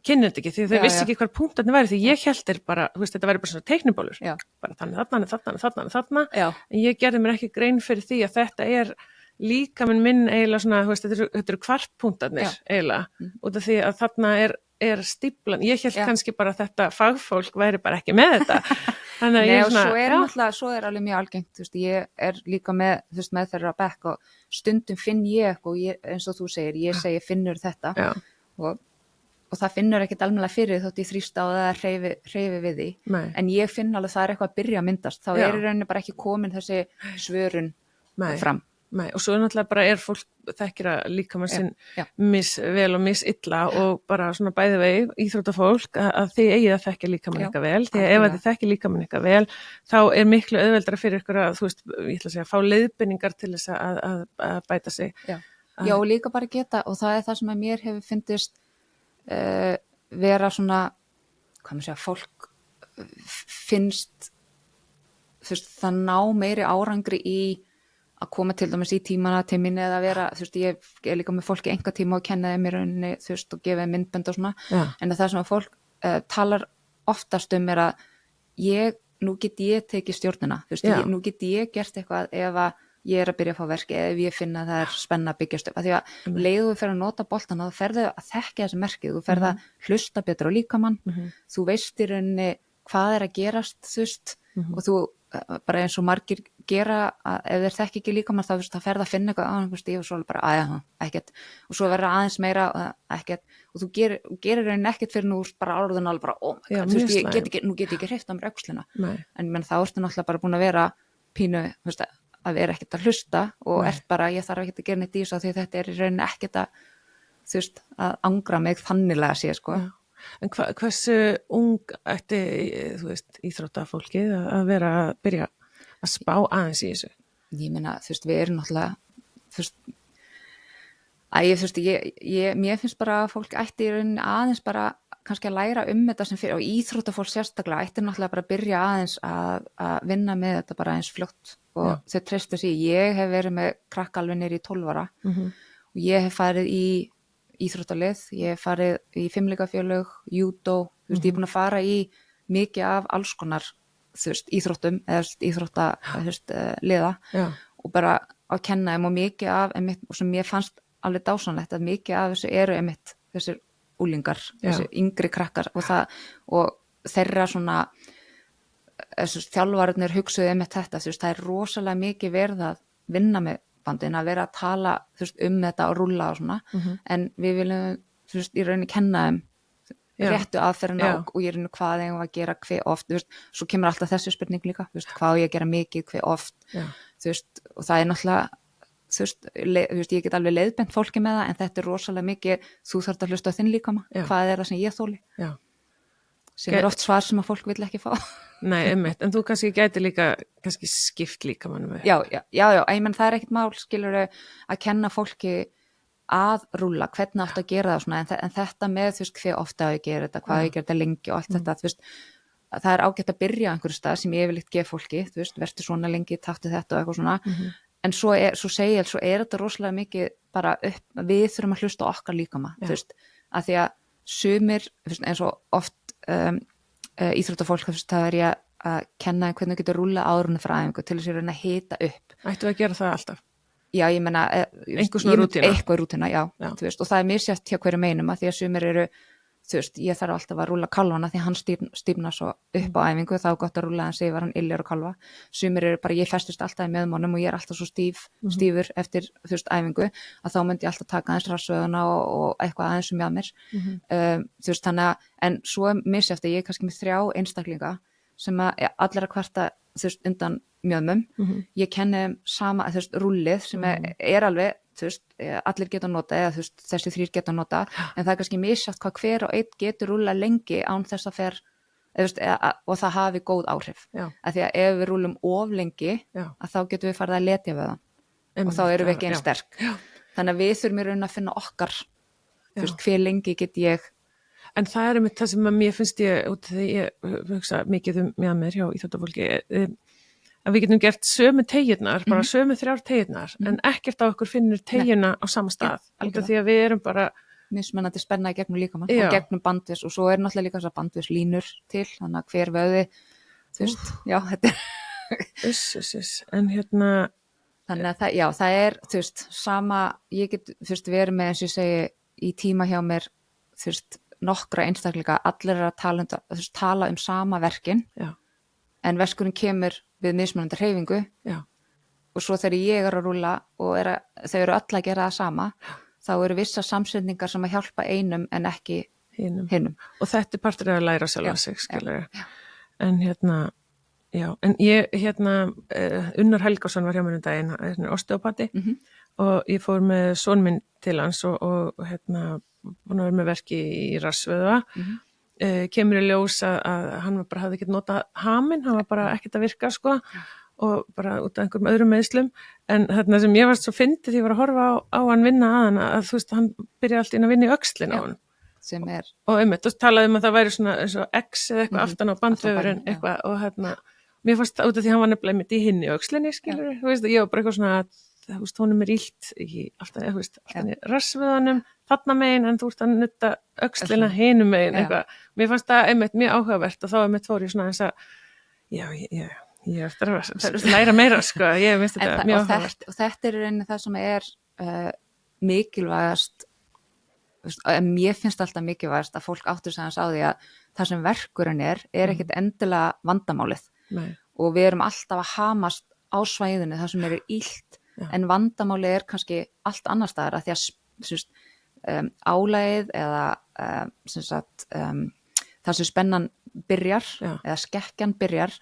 kynnu þetta ekki, því þau vissi ekki hvað punktarnir væri, því ég hélt þeir bara, þú veist, þetta væri bara svona teiknibólur, bara þannig þarna, en ég gerði mér ekki grein fyrir því að þetta er líkaminn minn eiginlega svona, þú veist, þetta eru kvartpunktarnir eiginlega, út af því að þarna er stíflan, ég hélt kannski bara að þetta fagfólk væri bara ekki með þetta. Þannig að ég svona, svo er alveg mjög algengt, þú veist, ég er líka með, þú veist, með þeirra bekk og stundum finn ég og eins og þú segir, ég segi finnur þetta og það finnur ekkert almennilega fyrir þótt ég þrýsta á það hreyfi við því, en ég finn alveg það er eitthvað að byrja að myndast, þá er í rauninni bara ekki komin þessi svörun fram. Og svo náttúrulega bara fólk þekkir að líkamann sinn misvel og misilla og bara svona bæði vegi íþróttafólk að þið eigið að þekkja líkamann eitthvað vel, því að ef þið þekkja líkamann eitthvað vel þá er miklu auðveldara fyrir ykkur að, þú veist, ég ætla að segja, fá leiðbeiningar til þess að bæta sig. Já, og líka bara geta, og það er það sem að mér hefur fyndist vera svona, hvað maður segja, fólk finnst, þú veist, það ná meiri árangri í að koma til dæmis í tímana til minni eða vera, þú veist, ég er líka með fólki enga tíma og kenna þeim í rauninni, þú veist, og gefa þeim myndbönd og svona, en það sem að fólk talar oftast er að nú get ég tekið stjórnina, þú veist, nú get ég gert eitthvað ef að ég að byrja að fá verki ef ég finna að það spenna að byggjast upp, af því að leiðu þú fer að nota boltana þá ferðu að þekka þessi merkið, þú ferð að hlusta betur á líkamann, þú veist í rauninni hvað að gerast, þú veist, og þú bara eins og margir gera að ef þeir þekki ekki líkamann þá ferð að finna eitthvað á einhver stíf og svo bara ekkert, og svo verður aðeins meira ekkert, og þú gerir rauninni ekkert fyrir nú bara áraðun alveg bara, oh my god, þú veist, nú get ég ekki hreyft á mér öxlina, en menn þá ertu náttúrulega bara búin að vera pínu, þú veist, að vera ekkert að hlusta og ert bara, ég þarf ekkert að gera neitt í þessu því þetta í rauninni ekkert að, þú veist, að angra mig þannilega sé, sko. En hversu ung ætti, þú veist, íþróttafólkið að vera að byrja að spá aðeins í þessu? Ég meina, þú veist, við erum náttúrulega, þú veist, mér finnst bara að fólk ætti í rauninni aðeins bara kannski að læra þetta sem fyrir, og íþróttafólk sérstaklega ætti náttúrulega bara að byrja aðeins að vinna með þetta bara eins fljótt og þau treystu sig. Ég hef verið með krakka alveg niður í 12 ára og ég hef farið í íþróttalið, ég hef farið í fimleikafélög, júdó, þú veist, ég er búin að fara í mikið af alls konar, þú veist, íþróttum eða liða og bara að kenna þeim og mikið af einmitt, og sem ég fannst alveg dásanlegt að mikið af þessu eru einmitt þessir úlingar, þessi yngri krakkar og þeirra svona þjálfararnir hugsuðu einmitt þetta, þú veist, það er rosalega mikið verið að vinna með bandin, að vera að tala, þú veist, þetta og rúlla og svona, en við viljum, þú veist, í rauninni kenna þeim réttu aðferðina og ég rauninni hvað eigum að gera hve oft, þú veist, svo kemur alltaf þessi spurning líka, þú veist, hvað ég að gera mikið, hve oft, þú veist, og það er náttúrulega, þú veist, ég get alveg leiðbent fólki með það, en þetta er rosalega mikið, þú þarft að hlusta á þinn líkama, hvað er það sem ég þóli, sem er oft svar sem að fólk vill ekki fá. Nei, einmitt, en þú kannski gæti líka kannski skipt líkamannum við. Já, ég menn það er ekkert mál, skilur að kenna fólki að rúlla, hvernig átt að gera það svona, en þetta með, þú veist, hver ofta að ég gera þetta, hvað ég gera þetta lengi og allt þetta, þú veist, það er ágætt að byrja á einhverju stað sem ég yfirleitt gef fólki, þú veist, vertu svona lengi, taktu þetta og eitthvað svona, en svo er þetta rosalega mikið bara upp, við þurfum að hlusta á okkar líkama, þú veist, að því að sumir, þú veist, eins og oft íþróttafólk, þú veist, það er ég að kenna hvernig þú getur rúlla áðurinn frá æfingu til þess að reyna að hita upp. Ættu að gera það alltaf? Já, ég meina, eitthvað rútína, já, þú veist, og það er misjætt hjá hverju meinum að því að sumir eru, þú veist, ég þarf alltaf að rúlla kálfana því að hann stífna svo upp á æfingu, þá er gott að rúlla hann sig var hann illir og kálfa. Sumir eru bara, ég festist alltaf í meðmónum og ég er alltaf svo stífur eftir, þú veist, æfingu, að þá myndi ég alltaf taka aðeins rassvöðuna og eitthvað aðeins með mér. Þú veist, þannig að, en svo misjætt að ég er kannski með 3 einstaklinga sem að allir að kvarta, þú veist, undan mjöðmum, ég kenni sama, þú veist, rúllið sem er alveg, þú veist, allir geta nota eða þú veist, þessi 3 geta nota, en það er kannski misjátt hvað hver og einn getur rúlla lengi án þess að fer, og það hafi góð áhrif, af því að ef við rúllum of lengi, að þá getum við farið að letja við það og þá erum við ekki einn sterk, þannig að við þurfum í raun að finna okkar, þú veist, hver lengi get ég. En það er einmitt það sem að mér finnst ég, út því ég hugsa mikið með mér hjá íþróttafólki, að við getum gert sömu teygirnar, bara sömu 3 teygirnar, en ekkert á okkur finnur teygjuna á sama stað, út af því að við erum bara mismunandi spenna í gegnum líkamann og gegnum bandvis, og svo er náttúrulega líka þessar bandvislínur til, þannig að hver vöði, þú veist, já, þetta en hérna þannig að það, já, það er, þú veist, sama, ég get, þú veist, verið með eins og ég segi í tíma hjá mér, þú veist, nokkra einstaklinga, allir er að tala um sama verkin, en verkurinn kemur við mismunandi hreyfingu og svo þegar ég er að rúlla og þau eru öll að gera það sama, þá eru vissa samsetningar sem að hjálpa einum en ekki hinum. Og þetta er partur að læra sjálfa sig, skilur. En hérna, en ég, Unnar Helgason var hjá mér daginn, osteopati, og ég fór með son minn til hans og búin að vera með verki í rassvöðva, kemur í ljós að hann bara hafði ekkert notað haminn, hann var bara ekkert að virka, sko, og bara út af einhverjum öðrum meiðslum, en þarna sem ég var svo fyndið því ég var að horfa á hann vinna að hann, að þú veist, hann byrjaði alltaf inn að vinna í öxlin á hann. Sem er. Og einmitt, og talaði að það væri svona eins og X eða eitthvað aftan á bandvefurinn, eitthvað, og mér fannst út af því hann var nefnilega einmitt í hinni öxlinni, skilur, þú veist, ég var bara eitthvað svona, þú veist, honum er illt í alltaf í rassvöðanum, þarna megin, en þú ert að nutta öxlina hinum megin, eitthvað. Mér fannst það einmitt mjög áhugavert og þá einmitt fór ég svona eins að, Ég eftir að læra meira, sko, ég finnst þetta mjög áhugavert. Og þetta er í rauninni það sem er mikilvægast, mér finnst alltaf mikilvægast að fólk áttur sig aðeins á því að það sem verkurinn er ekkit endilega vandamálið. Nei. Og við erum alltaf að hamast á svæðinu það sem er illt, en vandamálið er kannski allt annar staðar að því að álægið eða það sem spennan byrjar eða skekkjan byrjar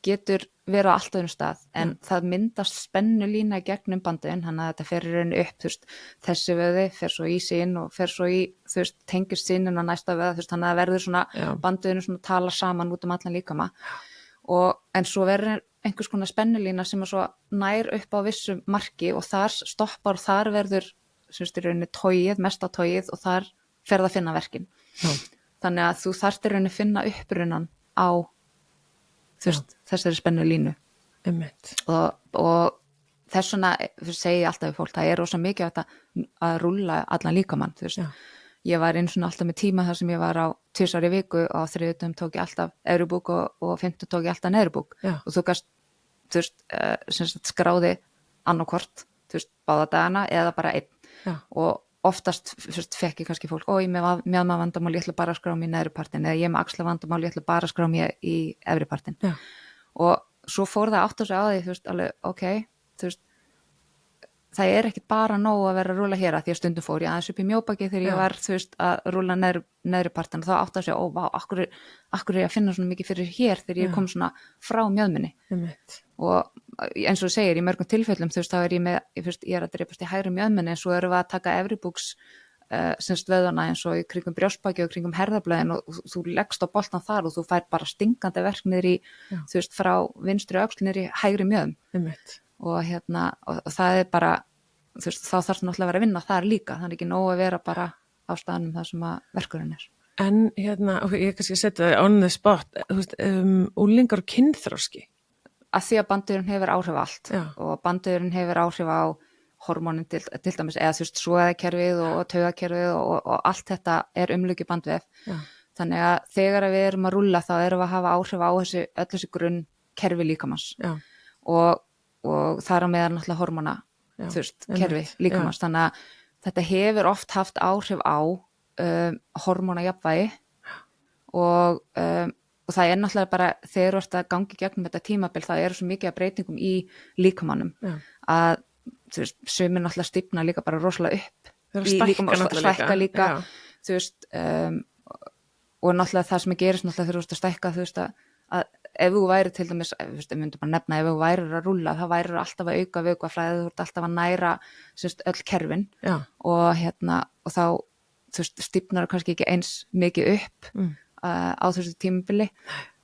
getur verið á allt öðrum stað en það myndast spennulína í gegnum bandin, þannig að þetta fer í rauninni upp þessi vöði fer svo í sín og fer svo í tengist sínin á næsta vöða, þannig að það verður svona bandinu svona tala saman út um allan líkama en svo verður einhvers konar spennulína sem er svo nær upp á vissu marki og þar stoppar og þar verður í rauninni tóið, mesta tóið og þar fer það að finna verkin. Þannig að þú þarft í rauninni að finna upprunnan á þessari spennulínu. Og þess vegna segi ég alltaf við fólk, það er rosa mikið að rúlla allan líkamann. Ég var einu svona alltaf með tíma þar sem ég var á 2 ári í viku og á 3 tók ég alltaf efribúk og 5 tók ég alltaf neðribúk og þú gast skráði annarkvort báða dagana eða bara einn og oftast fekk ég kannski fólk ég með vandamál, ég ætla bara að skrá mér í neðri partin eða ég með axla vandamál, ég ætla bara að skrá mér í efri partin og svo fór það átt á sig á því alveg, það er ekkit bara nóg að vera að rúlla hér að því að stundum fór ég aðeins upp í mjóbaki þegar ég var að rúlla neðri partin og þá átt að segja, akkur er ég að finna svona mikið fyrir hér þegar ég kom svona frá mjöðminni og eins og þú segir í mörgum tilfellum þá er ég er að dreipast í hægri mjöðminni en svo erum við að taka efribúks vöðvana eins og í kringum brjóstbaki og kringum herðablöðin og þú leggst á boltan þar og þú fær bara stingandi verk niður í frá vinstri öxl niður í hægri mjöðum og það er bara þá þarf það náttúrulega að vera að vinna þar líka þannig ekki nóg að vera bara á staðnum það sem að verkurinn er. En ég kannski setja það on the spot úlingar og kynþroski að því að bandurinn hefur áhrif á allt og bandurinn hefur áhrif á hormónin til dæmis eða svoðakerfið og taugakerfið og allt þetta er umluki bandvef þannig að þegar við erum að rúlla þá erum við að hafa áhrif á öll þessi grunn kerfi líkamanns og þar á meðan náttúrulega hormóna kerfi líkamanns þannig að þetta hefur oft haft áhrif á hormónajafnvægi og það er náttúrulega bara þegar þú ert að gangi gegnum þetta tímabil það eru svo mikið af breytingum í líkamannum að sumir náttúrulega stífna líka bara rosalega upp í líkamann og stækka líka og náttúrulega það sem gerist náttúrulega þegar þú ert að stækka að ef þú væri til dæmis, við myndum bara nefna ef þú væri að rúlla, það væri alltaf að auka vökvaflæði, þú ert alltaf að næra öll kerfin og þá stífnar kannski ekki eins mikið upp á þessu tímabili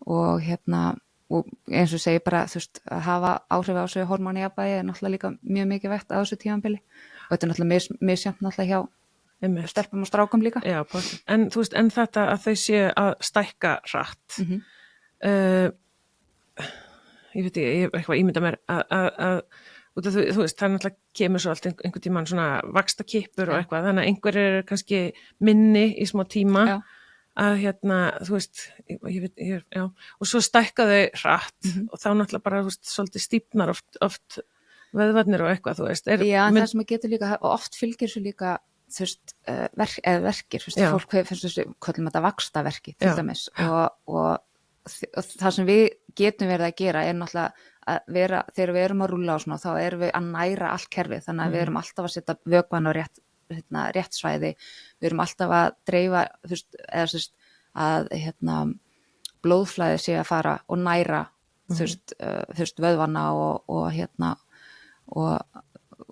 og eins og segi bara að hafa áhrif á þessu hormónijafnvægi er náttúrulega líka mjög mikið vegt á þessu tímabili og þetta er náttúrulega misjafnt náttúrulega hjá stelpum og strákum líka. Já, en en þetta að þau séu að stækka hratt ég veit ég eitthvað ímynda mér að þú veist, það náttúrulega kemur svo allt einhvern tímann svona vaxtakippur og eitthvað, þannig að einhver er kannski minni í smá tíma að þú veist og svo stækka þau hratt og þá náttúrulega bara svolítið stífnar oft vöðvarnir og eitthvað, þú veist það sem getur líka, og oft fylgir svo líka verkir, fólk finnst kallum þetta vaxtaverki til dæmis og það sem við getum verið að gera er náttúrulega að vera, þegar við erum að rúlla á svona, þá erum við að næra allt kerfið, þannig að við erum alltaf að setja vökvann á rétt svæði, við erum alltaf að dreifa, að blóðflæði sé að fara og næra vöðvanna og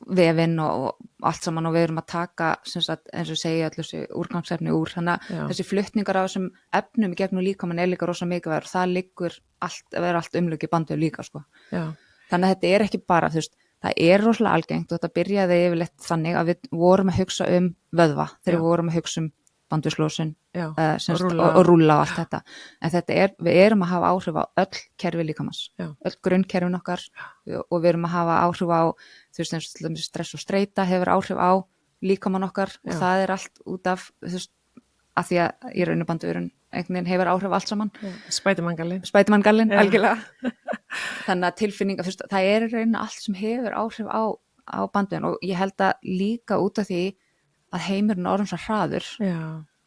vefinn og allt saman og við erum að taka eins og segja allir þessi úrgangsefni úr þannig að þessi flutningar á þessum efnum í gegnum líkamann er líka rosa mikilvægur og það liggur allt umluki bandið líka þannig að þetta er ekki bara það er rosalega algengt og þetta byrjaði yfirleitt þannig að við vorum að hugsa vöðva þegar við vorum að hugsa bandurslósun og rúlla og allt þetta en við erum að hafa áhrif á öll kerfi líkamans, öll grunnkerfin okkar og við erum að hafa áhrif á stress og streita hefur áhrif á líkamann okkar og það er allt út af að því að í raunubandurinn einhvern veginn hefur áhrif á allt saman. Spætumangallinn. Algjörlega. Þannig að tilfinninga, það í rauninni allt sem hefur áhrif á bandvefinn og ég held að líka út af því að heimurinn orðum svo hraður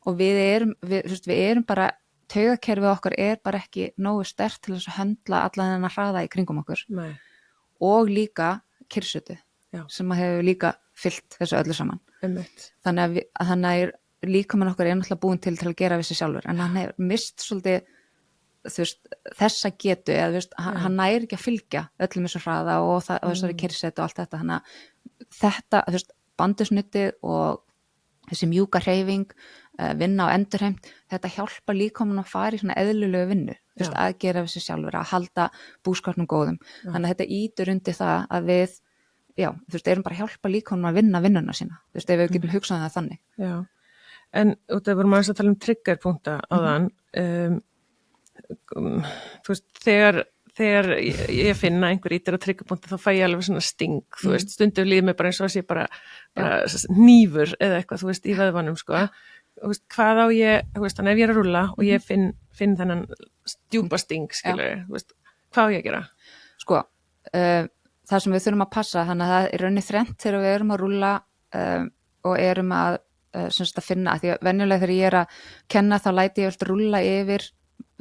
og við erum bara, taugakerfið okkar bara ekki nógu sterkt til þess að höndla allan þennan hraða í kringum okkur. Nei. Og líka kyrrsutu sem að hefur líka fyllt þessu öllu saman. Þannig að líkamann okkar náttúrulega búin til að gera við sig sjálfur, en hann hefur mist svolítið þessa getu, eða hann næri ekki að fylgja öllum þessu hraða og þessari kyrrsetu og allt þetta, þannig að þetta, bandusnuttið og þessi mjúka hreyfing, vinna á endurheimt, þetta hjálpa líkamann að fara í svona eðlulegu vinnu, að gera við sig sjálfur, að halda búskapnum góðum. Þannig að þetta ýtur undir það að við erum bara að hjálpa líkamann að vinna vinnuna sína, ef við getum hugsað það þannig. Já. En út af vorum að tala triggerpunkta á þann, þegar ég finna einhver ítir á triggerpunkta þá fæ ég alveg svona sting, stundum líður mig bara eins og að sé bara hnífur eða eitthvað, í vöðvanum, sko. Hvað á ég, þannig ef ég er að rúlla og ég finn þennan djúpa sting, skilur, hvað á ég að gera? Sko, það sem við þurfum að passa, þannig að það er rauninni þrennt þegar við erum að rúlla og erum að finna, því að venjulega þegar ég er að kenna þá læti ég alltaf rúlla yfir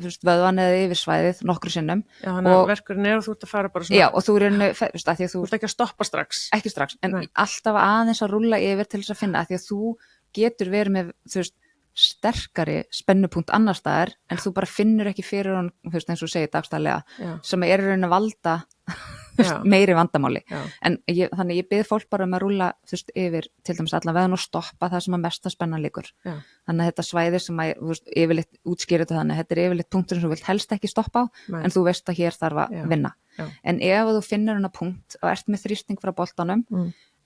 vöðvan eða yfir svæðið nokkru sinnum. Já, þannig að verkurinn og þú ert að fara bara svona. Já, og þú ert ekki að stoppa strax. Ekki strax, en alltaf aðeins að rúlla yfir til þess að finna, því að þú getur verið með, sterkari spennupunkt annar staðar, en þú bara finnur ekki fyrir hann, eins og þú segir dagstæðlega, sem er raun að valda meiri vandamáli. En þannig ég bið fólk bara að rúlla yfir til dæmis allan veðan og stoppa það sem að mesta spennan liggur. Þannig að þetta svæði sem að yfirleitt útskýrir þetta, þannig að þetta er yfirleitt punktur sem þú vilt helst ekki stoppa á, en þú veist að hér þarf að vinna. En ef þú finnur hana punkt og ert með þrýsting frá boltanum,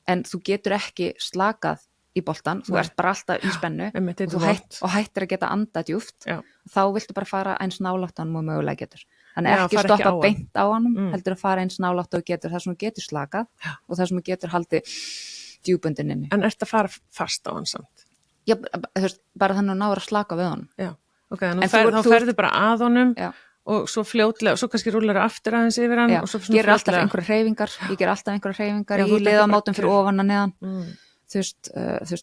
en þú getur ekki slakað í boltan, þú ert bara alltaf í spennu og hættir að geta andað djúpt, þá viltu bara fara eins nálægt á hann og mögulega getur. Þannig ekki stoppa beint á hann, heldur að fara eins nálægt og getur, það sem þú getur slakað og það sem þú getur haldið djúpundin inni. En ert að fara fast á hann samt? Já, bara þannig að náður að slaka við hann. Já, ok, þá ferðu bara að honum og svo fljótlega, og svo kannski rúlar aftur aðeins yfir hann. Gerir alltaf einhverja hreyfingar, í liðamótum fyrir ofan að neðan. Þú veist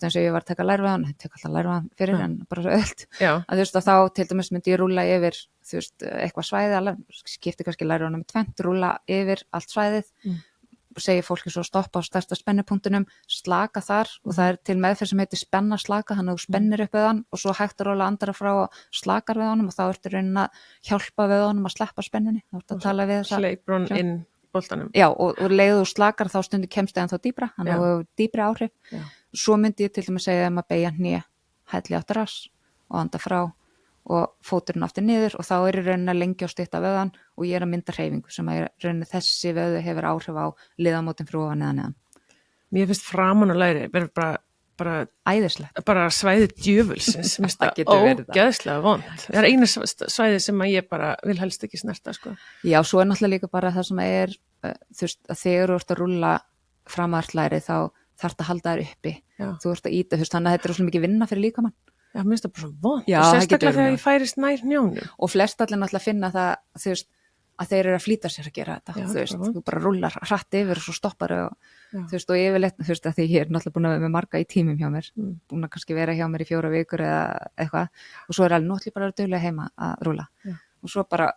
eins og ég var að taka lærveðan, ég tek alltaf lærveðan fyrir en bara svo öll, að þá til dæmis myndi ég rúlla yfir eitthvað svæði, skipti kannski lærveðanum með tvennt, rúlla yfir allt svæðið, segir fólki svo stoppa á stærsta spennupunktunum, slaka þar og það er til meðferð sem heitir spenna slaka, þannig að þú spennir upp við hann og svo hægt að róla andara frá og slakar við honum og þá ertu raunin að hjálpa við honum að sleppa spenninni, þá ertu að tala við þess að boltanum. Já, og leiðu og slakar þá stundu kemst eða þá dýpra, þannig að það dýpri áhrif. Svo myndi ég til dæmis segja að maður beygja hné, hælli átt rass og anda frá og fóturinn aftur niður og þá er í rauninni að lengja og stytta vöðan og ég er að mynda hreyfingu sem að rauninni þessi vöðu hefur áhrif á liðamótin fyrir ofan eða neðan. Mér finnst framan og læri verður bara æðislegt. Bara svæði djöfulsins, mér finnst það ógeðslega vond. Það er eina svæði sem að ég bara vil helst ekki snerta, sko. Já, svo er náttúrulega líka bara það sem er, að þegar þú ert að rúlla framhaldlæri þá þarf að halda þér uppi. Þú ert að íta, þannig að þetta er svo mikið vinna fyrir líkamann. Já, mér finnst það bara svo vond. Og sérstaklega þegar ég færist nær hnjónum. Og flest allir náttúrulega finna það, að þeir eru að flýta sér að gera þetta, þú bara rúllar hratt yfir og svo stoppar og og yfirleitt, að því ég er náttúrulega búin að vera með marga í tímum hjá mér, búin að kannski vera hjá mér í 4 vikur eða eitthvað og svo er alveg náttúrulega bara duglega heima að rúlla og svo bara,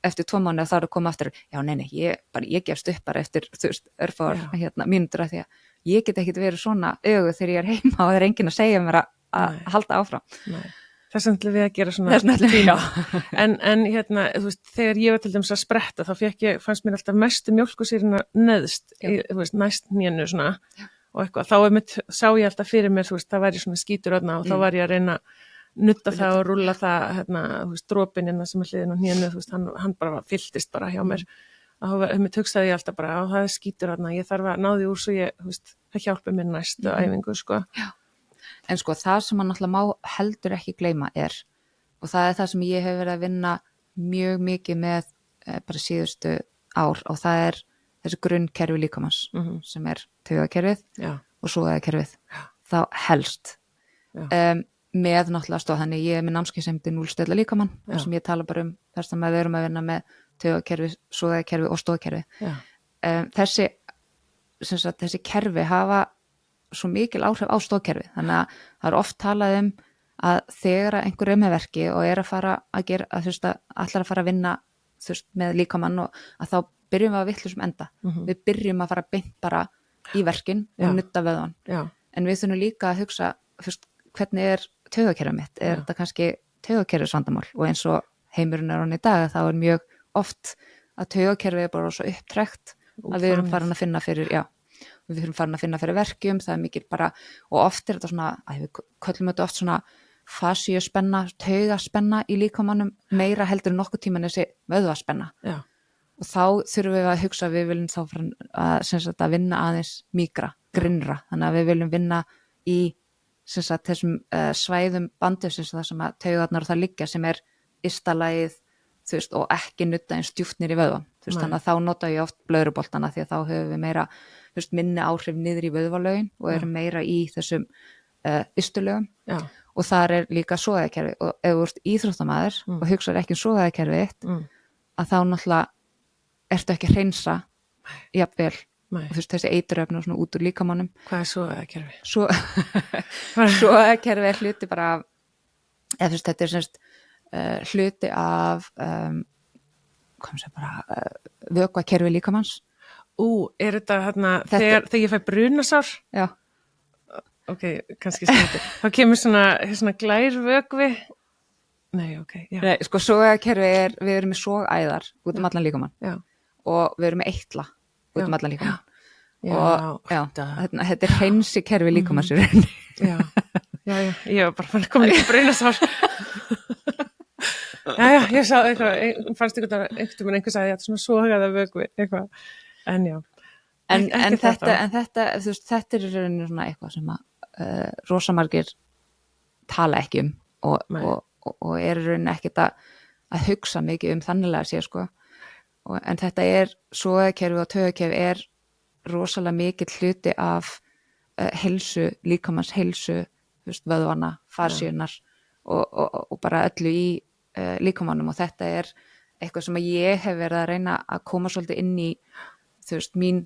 eftir 2 mánuði þá er að koma aftur, já nei, ég gefst upp bara eftir, örfár mínútur af því að ég get ekkit verið svona ögu þegar ég er heima og það er enginn að segja mér að halda áfram. Nei. Þess vegna við að gera svona tíma. En þegar ég var til dæmis að spretta þá fannst mér alltaf mestu mjólkusýruna neðst, næst hnénu svona og eitthvað, þá sá ég alltaf fyrir mér, það væri svona skítur öðna og þá var ég að reyna að nutta það og rúlla það, dropinn sem er hliðin á hnénu, hann bara fylltist bara hjá mér. Mér hugsaði ég alltaf bara, það er skítur öðna, ég þarf að ná því úr svo það hjálpi mér næstu æfingu, sko. En sko það sem maður náttúrulega má heldur ekki gleyma er, og það er það sem ég hef verið að vinna mjög mikið með bara síðustu ár og það er þessi grunnkerfi líkamans sem er taugakerfið og svoðakerfið, þá helst. með náttúrulega stóð, þannig ég er með námskeiðsemdi núllstilla líkamann, þar sem ég tala bara þar sem við erum að vinna með taugakerfi, svoðakerfi og stóðkerfi. Þessi kerfi hafa svo mikil áhrif á stóðkerfi, þannig að það oft talað að þegar einhver með verki og að fara að gera, allar að fara að vinna með líkamann og að þá byrjum við að vitlausum enda. Við byrjum að fara beint bara í verkin og nutta vöðvan. En við þurfum líka að hugsa hvernig taugakerfið mitt, þetta kannski taugakerfisvandamál og eins og heimurinn hann í dag þá mjög oft að taugakerfið bara svo upptrekt að við erum farin að finna fyrir verkjum, það mikil bara og oft þetta svona, við köllum þetta oft svona fasíuspenna, taugaspenna í líkamannum meira heldur nokkuð tíman þessi vöðvaspenna og þá þurfum við að hugsa að við viljum þá að vinna aðeins mýkra, grinnra, þannig að við viljum vinna í þessum svæðum bandið það sem að taugarnar og það liggja sem ystalagið og ekki nutta eins djúpt niður í vöðvan þannig að þá nota ég oft blöðruboltana því að þá höfum við meira minni áhrif niður í vöðvalögin og erum meira í þessum ystulögum og þar líka soðakerfi og ef þú ert íþróttamaður og hugsar ekki soðakerfi að þá náttúrulega ertu ekki að hreinsa jafnvel og þessi eiturefni og svona út úr líkamannum. Hvað soðakerfi? Soðakerfi hluti bara eða þetta semst hluti af vökvakerfi líkamanns. Þetta hérna þegar ég fæ brunasár? Já. Ok, kannski skrítið. Þá kemur svona glærvökvi. Nei, ok. Já. Nei, soðakerfi við erum með sogæðar út allan líkamann. Já. Og við erum með eitla út allan líkamann. Og þetta hreinsikerfi líkamanns í rauninni. Já, ég var bara komin ekki brunasár. Ég sá eitthvað, fannst einhver sagði að svona sogaða vökvi, eitthvað, en já. En þetta er í rauninni svona eitthvað sem að rosamargir tala ekki og í rauninni ekkert að hugsa mikið þanniglega sé, en þetta sogakerfi og taugakerfi rosalega mikill hluti af heilsu, líkamanns heilsu, vöðvana, farsíunar og bara öllu í líkamannum og þetta eitthvað sem ég hef verið að reyna að koma svolítið inn í mín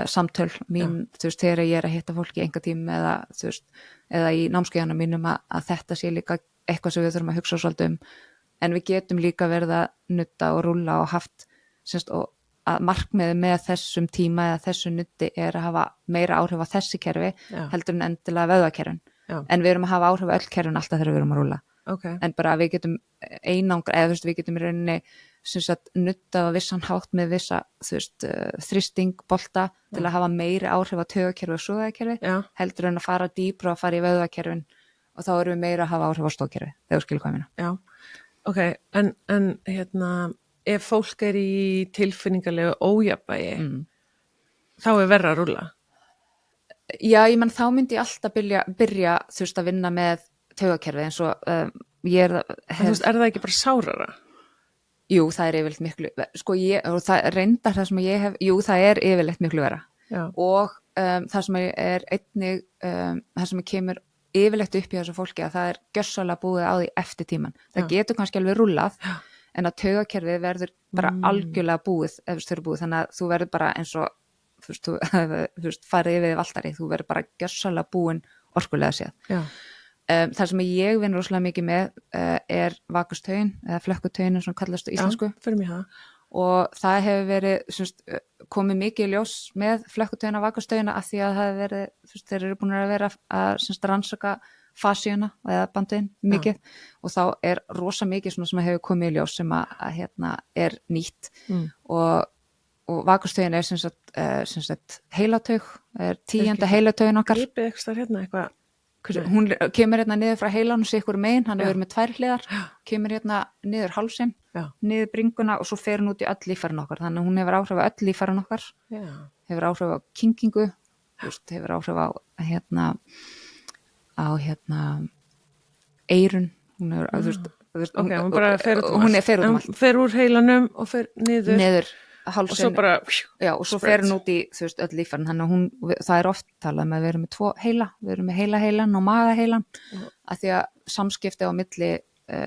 samtöl, þegar ég að hitta fólki í einhver tím eða í námskeiðanum mínum að þetta sé líka eitthvað sem við þurfum að hugsa svolítið en við getum líka verið að nutta og rúlla og haft og að markmiði með þessum tíma eða þessu nutti að hafa meira áhrif á þessi kerfi heldur en endilega vöðvakerfin en við erum að hafa áhrif á öll kerfin alltaf þegar við erum að rúlla en bara við getum einangra eða við getum í rauninni nuttað á vissan hátt með vissa þrýsting bolta til að hafa meiri áhrif á taugakerfi og sogakerfi heldur en að fara dýpra og fara í vöðvakerfin og þá erum við meira að hafa áhrif á stóðkerfi þegar þú skilur hvað ég meina. Já, ok, en hérna ef fólk í tilfinningarlegu ójafnvægi þá verra að rúlla? Já, þá myndi ég alltaf byrja að vinna með taugakerfi eins og ég það ekki bara sárara? Jú, það yfirleitt miklu og það reyndar það sem ég hef það yfirleitt miklu vera og það sem einnig það sem kemur yfirleitt upp í þessu fólki að það gjörsamlega búið á því eftir tíman það getur kannski alveg rúllað en að taugakerfið verður bara algjörlega búið þannig að þú verður bara eins og þú farið yfir valtari, þú verður bara gjörsamlega búin orkulega séð. Það sem ég vinn rosalega mikið með vakustaugin eða flökkutaugin sem kallast á íslensku og það hefur verið komið mikið í ljós með flökkutaugina og vakustaugina af því að það hefur verið þeir eru búin að vera að rannsaka fasíuna eða bandin mikið og þá rosa mikið sem hefur komið í ljós sem að nýtt og vakustaugin sem sagt heilataug 10. heilataugin okkar gripið eitthvað hún kemur niður frá heilanum sig ykkur megin, hann hefur með 2 hliðar kemur niður hálsinn niður bringuna og svo fer hún út í öll líffærin okkar þannig að hún hefur áhrif á öll líffærin okkar hefur áhrif á kyngingu hefur áhrif á eyrun hún hefur hún bara fer úr heilanum og fer niður hálsinn og svo bara og svo fer hún út í öll líffærin þannig að það oft talað með að við erum með 2 heila við erum með heilan og magaheilan af því að samskipti á milli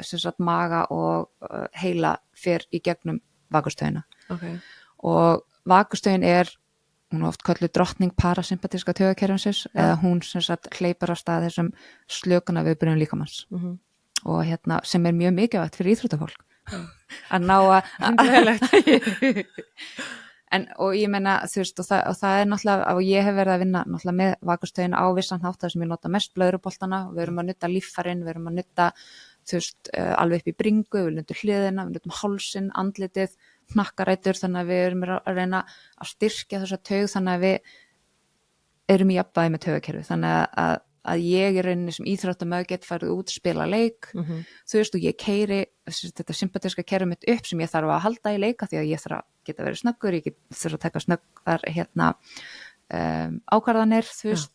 sem sagt maga og heila fer í gegnum vakustöðina Okay. og vakustöðin hún oft kölluð drottning parasympatiska taugakerfisins eða hún sem sagt hleypur á stað þessum slökuna viðbrögðum líkamanns og sem mjög mikilvægt fyrir íþróttafólk að ná að og ég meina þú veist og það náttúrulega og ég hef verið að vinna náttúrulega með vakustöðina á vissan hátt þar sem ég nota mest blöðruboltana og við erum að nutta líffærin, við erum að nutta þú veist alveg upp í bringu, við nuttum hliðina, við nuttum hálsinn, andlitið, hnakkarætur þannig að við erum að reyna að styrkja þessa taug þannig að við erum í jafnvægi með taugakerfi þannig að ég er rauninni sem íþróttamöður get farið út, spila leik þú veist og ég keyri þetta sympatiska kerfi mitt upp sem ég þarf að halda í leika því að ég þarf að geta verið snöggur, ég þarf að taka snöggar ákvarðanir þú veist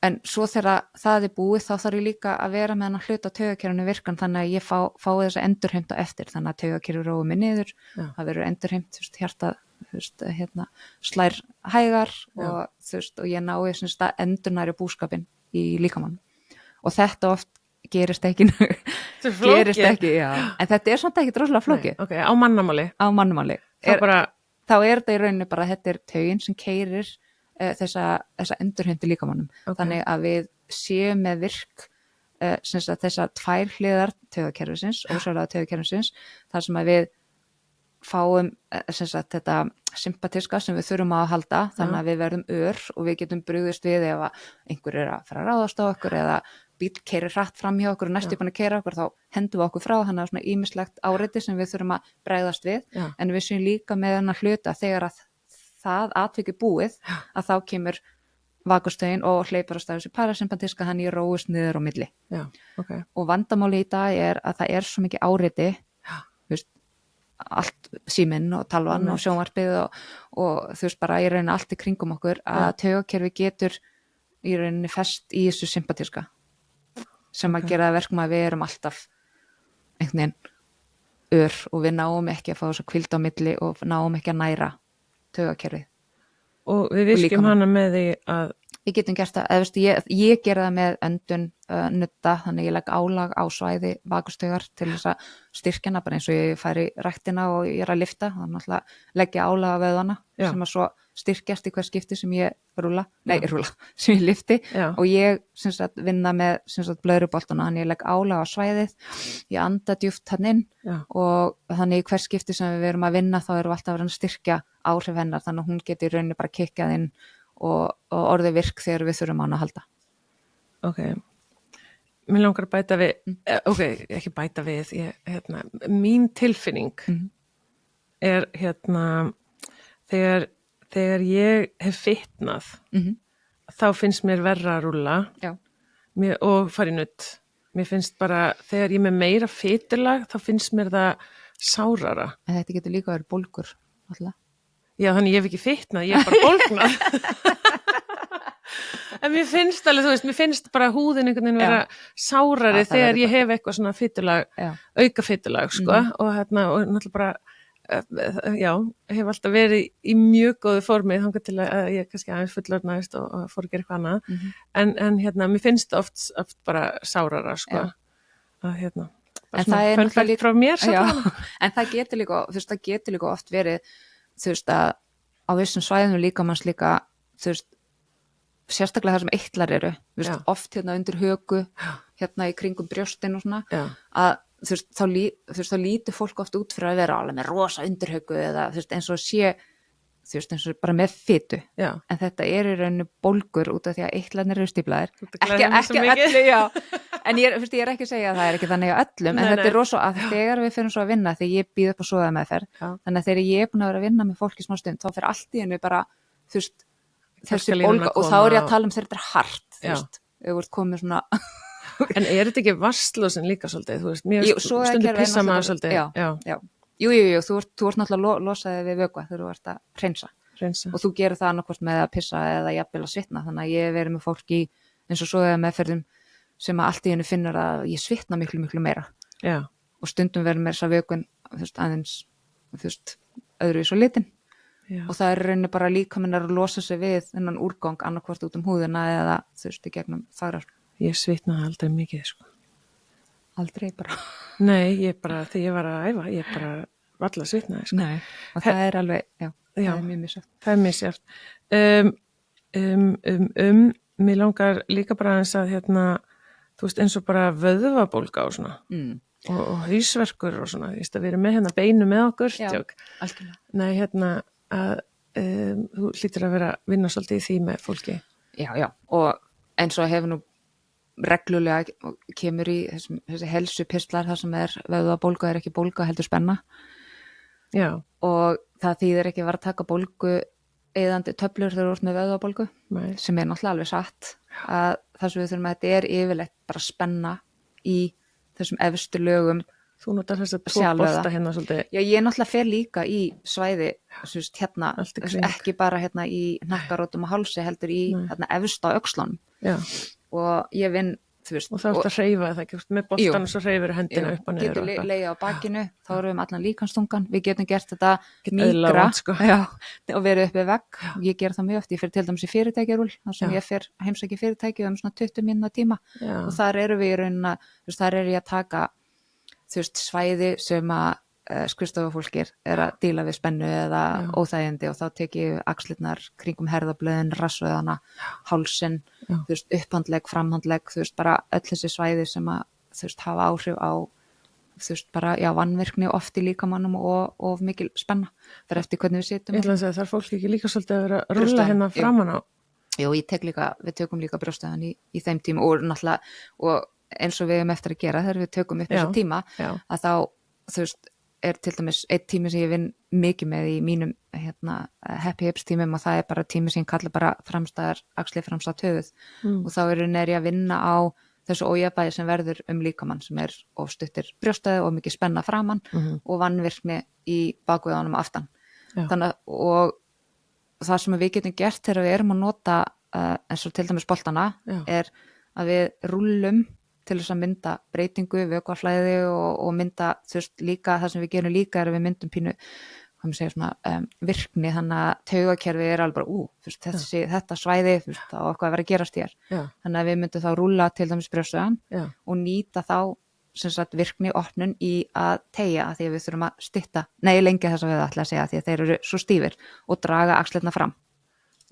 en svo þegar það er búið þá þarf ég líka að vera með hann að hluta taugakerfinu virkan þannig að ég fái þessa endurheimt á eftir þannig að taugakerfi rói mig niður það verður endurheimt, þú veist, hjartað slær hægar og ég nái endurnæri búskapin í líkamann og þetta oft gerist ekki en þetta samt ekki droslega flókið okay. á mannamáli þá þetta í rauninni bara þetta taugin sem keyrir þessa endurheimti líkamannum þannig að við séum með virk þessa tvær hliðar taugakerfisins, ósjálfráða taugakerfisins þar sem að við fáum þetta sympatiska sem við þurfum að halda þannig að við verðum og við getum brugðist við ef einhver að fara að ráðast á okkur eða bíll keyrir hratt fram hjá okkur og næstu búin að keyra okkur þá hendum við okkur frá þannig að svona ýmislegt áreiti sem við þurfum að bregðast við en við séum líka með hennar hluta þegar að það atvik búið að þá kemur vakustöðin og hleypur á stað þessu parasympatiska hann í róist niður á milli okay. og vandamáli í dag að það svo mikið áreiti allt síminn og talvan og sjónvarpið og þú veist bara í rauninni allt í kringum okkur að taugakerfi getur í rauninni fest í þessu sympatiska sem að gera það verkum að við erum alltaf einhvern veginn og við náum ekki að fá þess að hvíld á milli og náum ekki að næra taugakerfið og við virkjum hana með því að við getum gert það, eða veist, ég gera það með öndun nutta, þannig ég legg álag á svæði vakustaugar til þess að styrkjana, bara eins og ég færi ræktina og ég að lyfta, þannig að leggja álag á vöðvana sem að svo styrkjast í hver skipti sem ég sem ég lyfti og ég sem sagt vinna með sem sagt blöðruboltana, þannig ég legg álag á svæðið, ég anda djúpt hann inn og þannig hver skipti sem við erum að vinna þá erum við alltaf að vera að styrkja áhrif hennar, þannig að hún geti í rauninni bara kikkað inn og orðið virk þegar við þurfum á hana að halda. Ok, mér langar að bæta við, ekki bæta við, mín tilfinning er þegar ég hef fitnað, þá finnst mér verra að rúlla og fara í nudd. Mér finnst bara, þegar ég er með meira fitulag, þá finnst mér það sárara. En þetta getur líka verið bólgur, alltaf. Já, þannig ég hef ekki fitnað, ég er bara bólgnað. En mér finnst alveg, þú veist, mér finnst bara húðin einhvern veginn vera sárari þegar ég hef eitthvað svona fitulag, auka fitulag, sko, og náttúrulega bara, hef alltaf verið í mjög góðu formi þangað til að ég kannski aðeins fullorðnaðist og fór að gera eitthvað annað. En mér finnst oft bara sárara, sko, að bara svona fölfælt frá mér. En það getur líka, þú veist, það getur líka oft verið, þú veist, að á vissum svæðum líkamanns líka, þú veist, sérstaklega það sem eitlar eru, þú veist, oft undir höku, í kringum brjóstin og svona, að þú veist, þá lítur fólk oft út fyrir að vera alveg með rosa undirhöku eða þú veist, eins og sé, þú veist, eins og bara með fitu, en þetta í rauninni bólgur út af því að eitlarnir eru stíflaðir, ekki öllu, en ég er ekki að segja að það er ekki þannig að öllum, en þetta er rosa að þegar við fyrir svo að vinna, þegar ég býð upp á svoðameðferð, þannig að þegar ég er búin að vera að vinna með fólki smá stund, þá fyrir allt í hennu bara, þú veist, þessi bólga, og þá er ég að tala þegar þetta er hart, þú veist, ef þú ert komið svona En þetta ekki vastlósin líka svolítið, þú veist, mér stundir pissa maður svolítið. Jú, þú ert náttúrulega losaði við vökva þegar þú ert að hreinsa. Og þú gerir það annarkvort með að pissa eða jafnvel að svitna, þannig að ég verið með fólk í eins og svo eða meðferðum sem að allt í hennu finnur að ég svitna miklu, miklu meira. Og stundum verið með þess að vökun, þú veist, aðeins, þú veist, öðru í svo litin. Og það er rauninni bara líkaminn að losa sig við þennan úrgang annarkvort út húðina eða þú veist, í gegnum þagrar. Ég svitnaði aldrei mikið, sko. Aldrei bara. Nei, þegar ég var að æfa, ég bara valla svitnaði, sko. Nei, og það er alveg, já, Já. það er mjög misjafnt. Það er misjafnt. Mér langar líka bara aðeins að þú veist, eins og bara vöðvabólga og svona. Og hausverkur og svona, þú veist, að við erum með beinu með okkur. Já, tjók. algjörlega. Nei, að þú hlýtur að vera að vinna svolítið í því með fólki. Já, og eins og hefur nú reglulega kemur í þessi helsupistlar þar sem vöðvabólga er ekki bólga heldur spenna. Já. Og það þýðir ekki að vera að taka bólgu eðandi töflur þegar þú ert með vöðvabólgu, sem er náttúrulega alveg satt, að það sem við þurfum að þetta er yfirleitt bara spenna í þessum efstu lögum. Þú notar þess að tvo bolta hérna svolítið. Já, ég náttúrulega fer líka í svæði, hérna, ekki bara hérna í hnakkarótum og hálsi, heldur í hérna efst á öxlunum. Já. Og ég vinn, þú veist. Og það ert að hreyfa það ekki, með boltan og svo hreyfir hendina upp og niður. Getur leiða á bakinu, þá erum við allan líkanstungan. Við getum gert þetta mýgra, sko. Já, og verið upp við vegg. Ég ger það mjög oft, ég fer til dæmis í fyrirtækjarúl, þar sem ég fer heimsæki fyrirtæki svona 20 mínútna tíma. Já. Og þar eru við í rauninni, þú veist, þar er ég að taka, þú veist, svæði sem að skrifstofufólkir er að díla við spennu eða óþægindi og þá tek ég axlirnar kringum herðablöðin, rassvöðana, hálsin, þú veist, upphandlegg, framhandlegg, þú veist, bara öll þessi svæði sem að, þú veist, hafa áhrif á, þú veist, bara, já, vannvirkni oft í líkamannum og mikil spenna. Það er eftir hvernig við sitjum. Ég ætla að segja, þarf fólk ekki líka svolítið að vera að rúlla hérna framan á? Jú, við tökum líka brjóstöðan í þeim tíma og náttúrulega, og eins og við hefum eftir að gera þegar við tökum upp þessu tíma, að þá, þú veist, er til dæmis eitt tími sem ég vinn mikið með í mínum happy hips tímum og það er bara tími sem ég kalla bara fremstaðar axli, fremstað höfuð og þá er ég að vinna á þessu ójafnvægi sem verður líkamann sem er ofstuttir brjóstöðu og mikið spenna framan og vannvirkni í bakvöðunum aftan. Þannig og það sem við getum gert þegar við erum að nota eins og til dæmis boltana er að við rúllum til þess að mynda breytingu, vökvaflæði og mynda, þú veist, líka það sem við gerum líka er að við myndum pínu, hvað maður segir svona, virkni, þannig að taugakerfi er alveg bara, þú veist, þetta svæði, þú veist, þá eitthvað að vera að gerast hér. Þannig að við myndum þá rúlla til dæmis brjóstöðan og nýta þá, sem sagt, virkni opnun í að teygja að því að við þurfum að lengja þess að við ætla að segja því að þeir eru svo stífir og draga axlirna fram.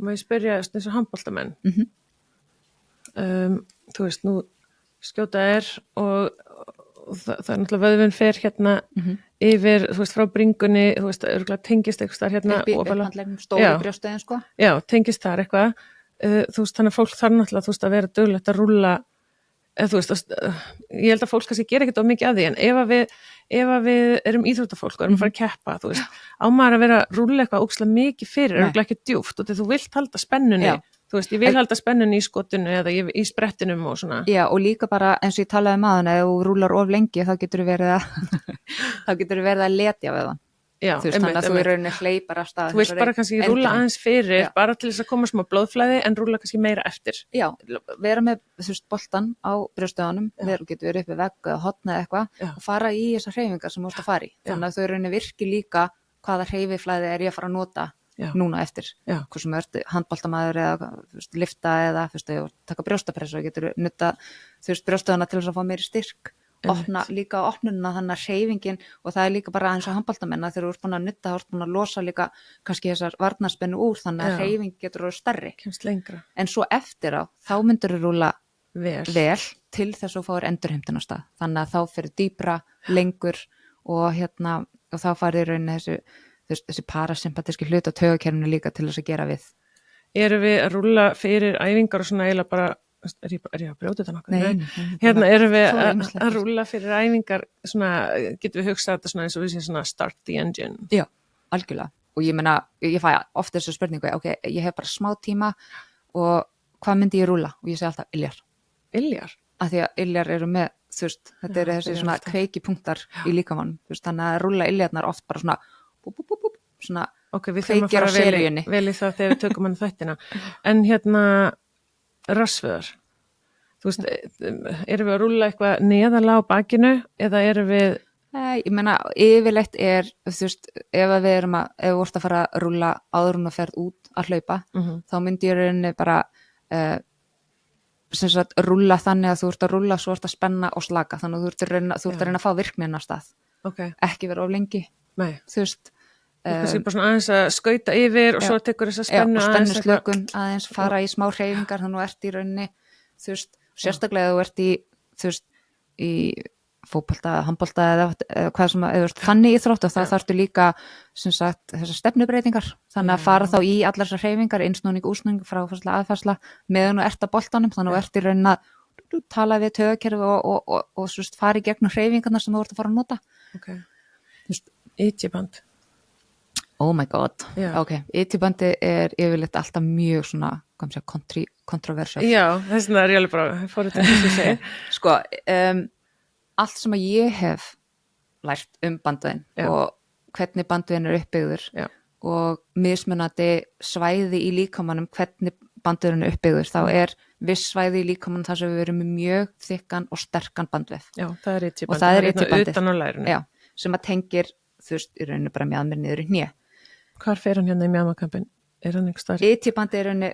Má ég spyrja eins og handboltamenn? Þú veist, nú skjóta og það er náttúrulega vöðvinn fer hérna yfir, þú veist, frá bringunni, þú veist, örgulega tengist eitthvað þar hérna. Upphandlegum, stóri brjóstöðin, sko. Já, tengist þar eitthvað. Þú veist, þannig að fólk þarf náttúrulega, þú veist, að vera duglegt að rúlla, þú veist, ég held að fólk kannski gera ekkert of mikið af því, en ef við erum íþróttafólk og erum að fara að keppa, þú veist, á maður að vera að rúlla eitthvað ógeðslega mikið fyrir, örgulega ekki djúpt, og þegar þú vilt halda spennunni. Þú veist, ég vil halda spennunni í skotinu eða í sprettinum og svona. Já, og líka bara eins og ég talaði maðurinn, ef þú rúlar of lengi þá getur þú verið að letja við hann. Já, þú veist, þannig að þú í rauninni hleypar af stað. Þú vilt bara kannski rúla aðeins fyrir, bara til þess að koma smá blóðflæði en rúla kannski meira eftir. Já, vera með, þú veist, boltan á brjóstöðunum, getur verið upp við vegg eða hotna eða eitthvað og fara í þessar hreyfingar sem þú ert að fara í. Þannig að þú í rauninni virki líka hvaða hreyfiflæði er ég að fara að nota núna eftir, hvað sem er handboltamaður eða lifta eða taka brjóstapressu og getur nutta brjóstöðuna til þess að fá meiri styrk, opna líka opnununa þannig að hreyfingin og það er líka bara eins og handboltamenn þegar þú ert búin að nutta, þú ert búin að losa líka kannski þessar varnarspennu úr þannig að hreyfing getur verið stærri, en svo eftir á þá myndur þú rúla vel til þess að þú fáir endurheimtun á stað, þannig að þá fyrir dýpra, lengur og og þá farið í rauninni þessi parasympatíski hlut á taugakerfinu líka til þess að gera við. Erum við að rúlla fyrir æfingar og svona eiginlega bara, er ég að brjóta þetta nokkuð? Nei. Hérna erum við að rúlla fyrir æfingar, svona, getum við hugsað þetta svona eins og við séum svona start the engine? Já, algjörlega. Og ég meina, ég fæ ofta þessu spurningu, ok, ég hef bara smá tíma og hvað myndi ég rúlla? Og ég segi alltaf iljar. Iljar? Af því að iljar eru með, þú veist, þetta eru þessi svona kveiki-punktar í líkamannum, þú veist, þannig að rúlla iljarnar oft bara svona svona kveikjar á seríunni. Vel í það þegar við tökum hann þættina. En rassvöðar, þú veist, erum við að rúlla eitthvað neðarlega á bakinu eða erum við... Ég meina, yfirleitt þú veist, ef við vort að fara að rúlla áður en að ferð út að hlaupa, þá myndi ég rauninni bara sem sagt rúlla þannig að þú ert að rúlla svo ert að spenna og slaka, þannig að þú ert að reyna að fá virknin af stað, ekki vera of lengi, þú veist kannski bara svona aðeins að skauta yfir og svo tekur þess að spennu og spennu slökun aðeins, fara í smá hreyfingar þannig að þú ert í rauninni, þú veist sérstaklega þú ert í, þú veist í fótbolta, handbolta eða hvað sem að, þannig íþrótt og það þarftu líka sem sagt þessar stefnubreitingar, þannig að fara þá í allar þessar hreyfingar, innsnúning, útsnúning, fráfærsla, aðfærsla meðan þú ert að boltanum, þannig að þú ert í rauninni að tala við taugakerfi og svo fara í gegnum hreyfingarnar sem þú ert að fara að nota. Ítjiband. Oh my god, ítjibandi er yfirleitt alltaf mjög svona, hvað maður segja, kontroversial. Já, þess vegna er ég alveg bara fórið til þess að segja. Sko, allt sem að ég hef lært bandveginn og hvernig bandveginn er uppbyggður og mismunandi svæði í líkamanum hvernig bandveginn er uppbyggður, þá er viss svæði í líkamanum þar sem við erum með mjög þykkan og sterkan bandveg. Já, það er ítjibandi. Og það er ítjibandið. Utan á lærinu. Já, sem að tengir, þú veist, í rauninu bara mjaðmir niður í hné. Hvar fer hann hérna í mjaðmakampin? Er hann einhver staðar? Ítjibandi er rauninu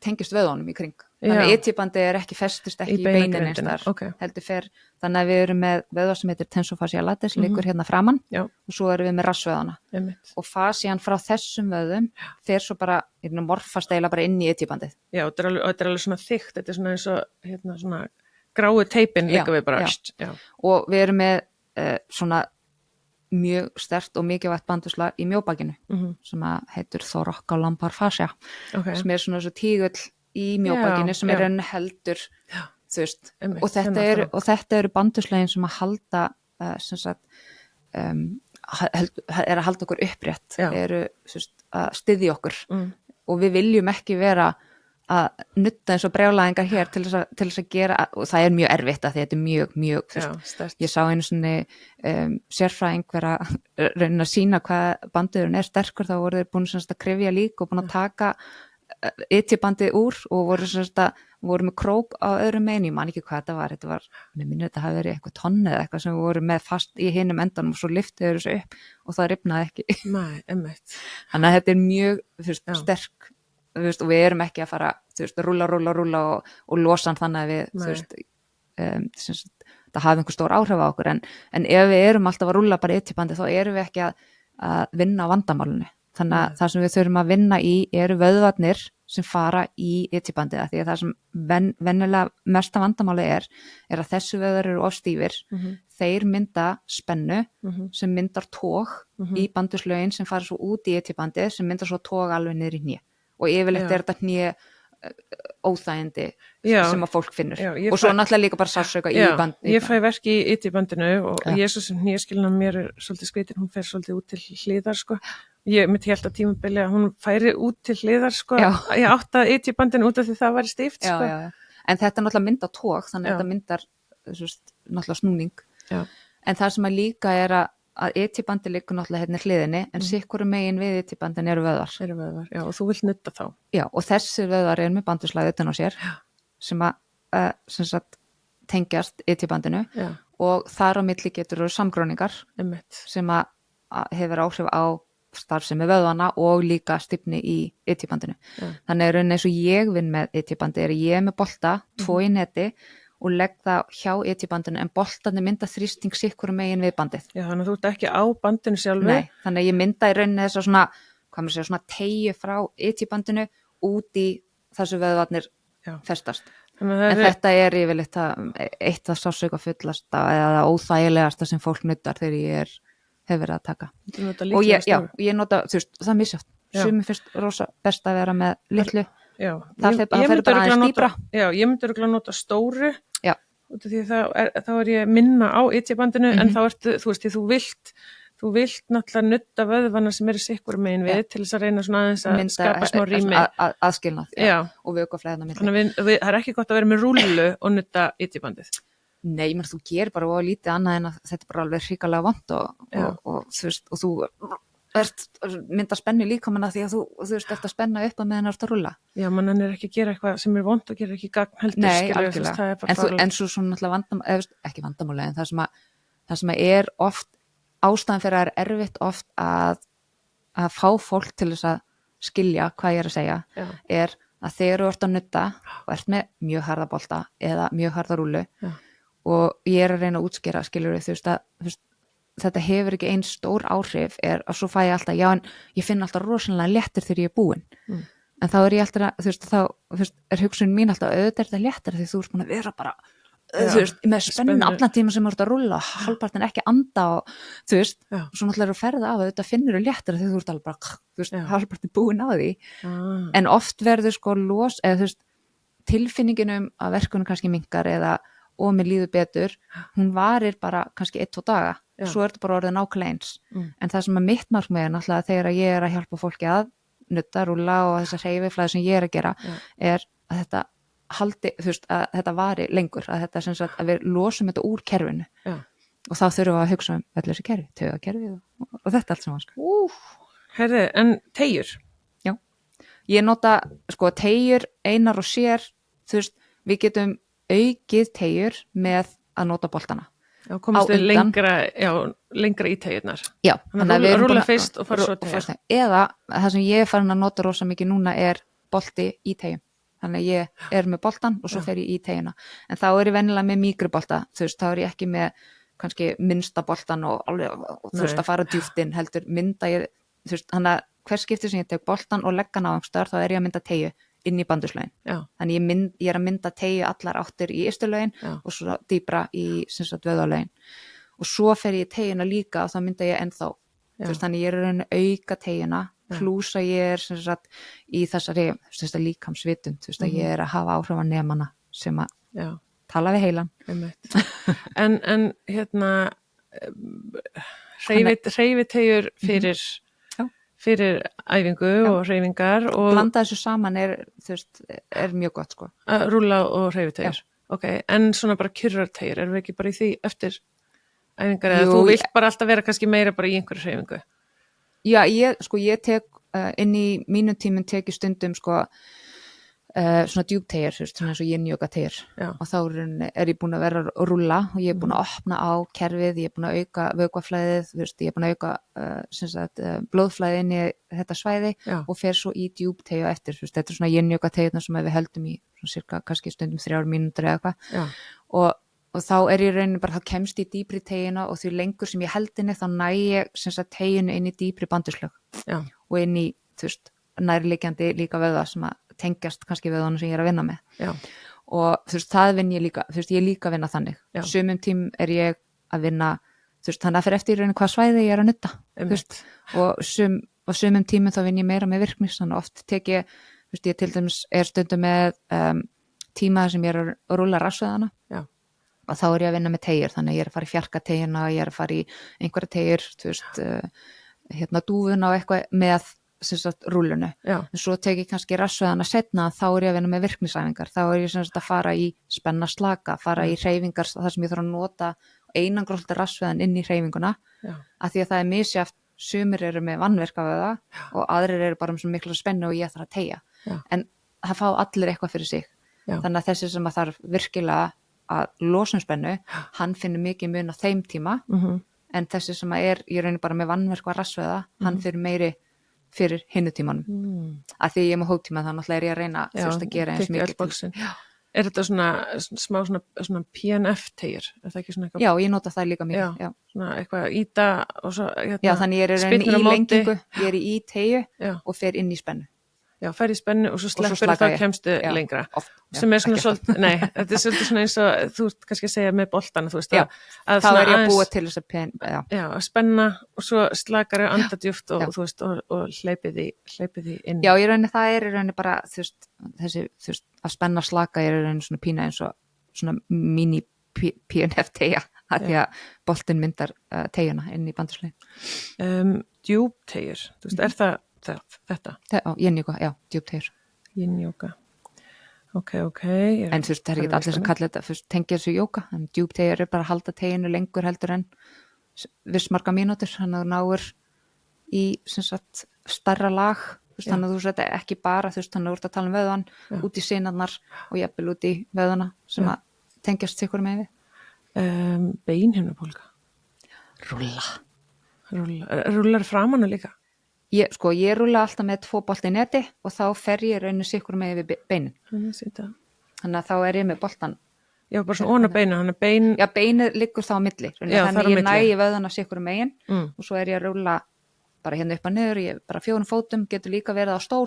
tengist vöðunum í kring. Þannig að ítjibandi er ekki festist ekki í beinin eins þar. Heldur fer, þannig að við erum með vöðva sem heitir tensofascia latex, liggur hérna framan og svo erum við með rassvöðana. Og fascian frá þessum vöðum fer svo bara, morfast eiginlega bara inn í ítjibandið. Já, og þetta er alveg svona þykkt, þetta er svona eins og hérna svona grái teipin líka við bara. Já. Og við erum með svona mjög sterkt og mikilvægt bandusslag í mjóbakinu sem að heitur thoracolumbar fascia sem er svona svo tígull í mjóbakinu sem er enn heldur þú veist, og þetta eru banduslegin sem að halda sem sagt er að halda okkur upprétt, eru að styðja okkur og við viljum ekki vera að nutta eins og brjálæðingar hér til þess að gera, og það er mjög erfitt að þetta er mjög ég sá einu svona sérfræðing vera raunin að sína hvað bandurinn er sterkur, þá voru þeir búin að krifja lík og búin að taka ítjibandið úr og voru með krók á öðrum megin, ég man ekki hvað þetta var með minni þetta hafi verið eitthvað tonn eða eitthvað sem voru með fast í hinum endanum og svo lyftuðu þessu upp og það rifnaði ekki. Nei, einmitt. Þannig að þetta er mjög sterk og við erum ekki að fara rúlla og losa hann þannig að við það hafi einhver stór áhrif á okkur en ef við erum alltaf að rúlla bara ítjibandi þá erum við ekki að vinna á vandamálinu, þannig að það sem við þurfum að vinna í eru vöðvarnir sem fara í ítjibandi, því að það sem venjulega mesta vandamáli er að þessu vöðvar eru of stífir, þeir mynda spennu sem myndar tóg í banduslögin sem fara svo út í ítjibandi sem myndar svo tóg alveg niður í hné og yfirleitt er þetta hné óþægindi sem að fólk finnur og svo náttúrulega líka bara sársauka í bandi. Ég fæ verk í ítjibandinu og ég svo sem hnéskilina mér er svolítið skrítin, hún fer svolítið út til hliðar sko. Ég myndi helt að tímabili að hún færi út til hliðar sko. Ég átti að ítjibandinu út af því það væri stíft sko. En þetta er náttúrulega myndar tóg, þannig að þetta myndar náttúrulega snúning. En það sem að líka er að ítjibandi liggur náttúrulega hérna hliðinni en sikkur megin við ítjibandin eru vöðvar. Já, og þú vilt nutta þá. Já, og þessi vöðvar eru með bandusslag utan á sér sem að sem sagt tengjast ítjibandinu og þar á milli getur eru samgróningar sem að hefur áhrif á starfsemi vöðvana og líka stífni í ítjibandinu. Þannig er eins og ég vinn með ítjibandi, ég með bolta, 2 í neti og legg það hjá ítjibandinu en boltarnir mynda þrýsting sikkur megin við bandið. Já, þannig að þú ert ekki á bandinu sjálfu. Nei, þannig að ég mynda í rauninni þess að svona, hvað maður segja, svona teygju frá ítjibandinu út í þessu vöðvarnir festast. En þetta er yfirleitt eitt af sársauka fullasta eða óþægilegasta sem fólk nuttar þegar ég hef verið að taka. Og ég nota, þú veist, það er misjátt. Sumir finnst rosa best að vera með litlu. Já, það fer bara aðeins dýpra. Já, ég myndi örugglega nota stóru út af því þá er ég minna á ítjibandinu en þá ertu, þú veist, því þú vilt náttúrulega nutta vöðvana sem eru sikkur megin við til þess að reyna svona aðeins að skapa smá rými. Aðskilnað, og vökvaflæðina milli. Þannig að það er ekki gott að vera með rúllu og nutta ítjibandið. Nei, menn þú gerir bara of lítið annað en að þetta er bara alveg hrikalega vont og þú veist, og þú mynda spennu líkamanna því að þú veist eftir að spenna upp að meðan það er að rúlla. Já, mann er ekki að gera eitthvað sem er vont og gera ekki gagn heldur. Nei, algjörlega. En svo svona ekki vandamáli, en það sem er oft ástæðan fyrir að er erfitt oft að fá fólk til þess að skilja hvað ég er að segja er að þegar þú ert að nutta og ert með mjög harða bolta eða mjög harða rúllu Já. og ég er að reyna að útskýra, skilur þú veist, þetta hefur ekki einn stór áhrif er að svo fæ ég alltaf, já en ég finn alltaf rosalega léttir þegar ég er búin en þá er ég alltaf, þú veist, er hugsun mín alltaf auðvitað er þetta léttir því þú ert búin að vera bara þú veist, með spennu allan tíma sem þú ert að rúlla og hálfpartin ekki anda og þú veist, og svo náttúrulega er að ferða af þetta finnur þú léttir því þú ert alveg bara þú veist, hálfpartin búin á því en oft verður sko eða þú veist, tilfinninginum að verkunum kannski minnkar eða og mér líður betur, hún varir bara kannski 1-2 daga, svo er þetta bara orðið nákvæmlega eins, en það sem er mitt markmið er náttúrulega þegar ég er að hjálpa fólki að nutta, rúlla og þessar hreyfiflæði sem ég er að gera, er að þetta haldi, þú veist, að þetta vari lengur, að þetta sem sagt, að við losum þetta úr kerfinu og þá þurfum við að hugsa öll þessi kerfi, taugakerfi og þetta allt saman, sko. Herði, en teygjur? Já, ég nota, sko, teygjur einar og sér, þú veist, við getum aukið teygjur með að nota boltana. Já, komast þið lengra í teygjurnar. Já, þannig að við rúlla fyrst og fara svo teygjur. Eða það sem ég er farin að nota rosa mikið núna er bolti í teygjum. Þannig að ég er með boltan og svo fer ég í teygjuna. En þá er ég venjulega með mígrubolta, þú veist, þá er ég ekki með kannski minnsta boltan og þú veist að fara djúpt inn, heldur mynda ég, þú veist, þannig að hver skipti sem ég tek boltan og legg hann á einhverstaðar, þá er ég að mynda teygju inn í bandurslögin. Þannig ég er að mynda teygju allar áttir í ystu-lögin og svo dýpra í vöðvalögin. Og svo fer ég í teygjuna líka og þá mynda ég ennþá. Þannig ég er að reyna að auka teygjuna, plúsa ég er sem sagt í þessari líkamsvitund, þú veist að ég er að hafa áhrif á nemana sem að tala við heilan. En hérna hreyfiteygjur fyrir æfingu og hreyfingar og blanda þessu saman er mjög gott, sko. Að rúlla og hreyfiteygjur. Okay. En svona bara kyrrarteygjur, erum við ekki bara í því eftir æfingar eða þú vilt bara alltaf vera kannski meira bara í einhverju hreyfingu? Já, ég tek inn í mínum tímum tek ég stundum sko svona djúpteygjur, svona eins og yin-yoga-teygjur og þá er ég búin að vera að rúlla og ég er búin að opna á kerfið, ég er búin að auka vökvaflæðið, ég er búin að auka blóðflæðið inn í þetta svæði og fer svo í djúpteygju eftir, þetta er svona yin-yoga-teygjurnar sem við höldum í svona cirka kannski stundum 3 mínútur eða eitthvað og þá er ég raunin bara, þá kemst ég dýpri í teygjuna og því lengur sem ég held henni þá næ ég teygjunu inn í dýpri bandurslög og inn í, nærliggjandi líka vöðva sem að tengjast kannski vöðvanum sem ég er að vinna með og það vinn ég líka, ég er líka að vinna þannig, sumum tím er ég að vinna, þannig að fyrir eftir í rauninni hvað svæði ég er að nutta og sumum tímum þá vinn ég meira með virknis, þannig oft tek ég, ég til dæmis er stundum með tíma sem ég er að rúlla rassvöðana og þá er ég að vinna með teygjur, þannig að ég er að fara í fjarkateygjuna og ég er að fara í einhverja teygjur, dúfuna og eitthvað með rúlunu, en svo tek ég kannski rassvöðana setna, þá er ég að vinna með virknisæfingar, þá er ég að fara í spenna slaka, fara í hreyfingar þar sem ég þarf að nota einangrólta rassvöðan inn í hreyfinguna, af því að það er misjafnt, sumir eru með vannverka við það og aðrir eru bara með svo mikla spennu og ég þarf að teygja, en það fá allir eitthvað fyrir sig, þannig að þessi sem að þarf virkilega að losa spennu, hann finnur mikið mun á þeim tíma, en þessi sem að ég raunir bara með vannverka rassvöða, hann fyrir meiri fyrir hinnutímanum að því ég er með hóptíma þannig að ég er að reyna að gera eins mikið Er þetta smá svona PNF-teygjur? Er það ekki svona eitthvað? Já, ég nota það líka mikið. Svona eitthvað íta og svo já, þannig ég er í lengingu, ég er í teygju og fer inn í spennu. Já, fer í spennu og svo sleppur þá kemstu lengra. Sem er svona svolítið, nei, þetta er svolítið svona eins og þú ert kannski að segja með boltan, þú veist að þá er ég að búa til þess að að spenna og svo slakar ég andadjúft og þú veist og hleypið því inn. Já, ég raunin það er í raunin bara þessi að spenna slaka er í raunin svona pína eins og svona mini PNF teygja, að því að boltin myndar teygjuna inn í bandurslegin. Djúpteygjur, þú veist, er það þetta? Yin-yoga, já, djúpteygjur. Yin-yoga. Ok. En þú veist, það er ekki allir sem kalla þetta, tengja þessu jóga, en djúpteygjur er bara að halda teygjunu lengur heldur en viss marga mínútur, þannig að þú náir í stærra lag, þannig að þú veist ekki bara, þú veist, þannig að þú ert að tala um vöðvan, út í sinarnar og jafnvel út í vöðvana sem að tengjast ykkur með við. Beinhimnubólga. Rúlla. Rúllar framan og líka? Ég rúla alltaf með 2 bolta í neti og þá fer ég raunin sikkur með við beinin. Þannig að þá er ég með boltan. Já, bara svona óna beina, hann er bein... Já, beinið liggur þá á milli. Þannig ég nægi vöðana sikkur megin og svo er ég að rúla bara hérna upp að niður, ég bara 4 fótum, getur líka verið á stól,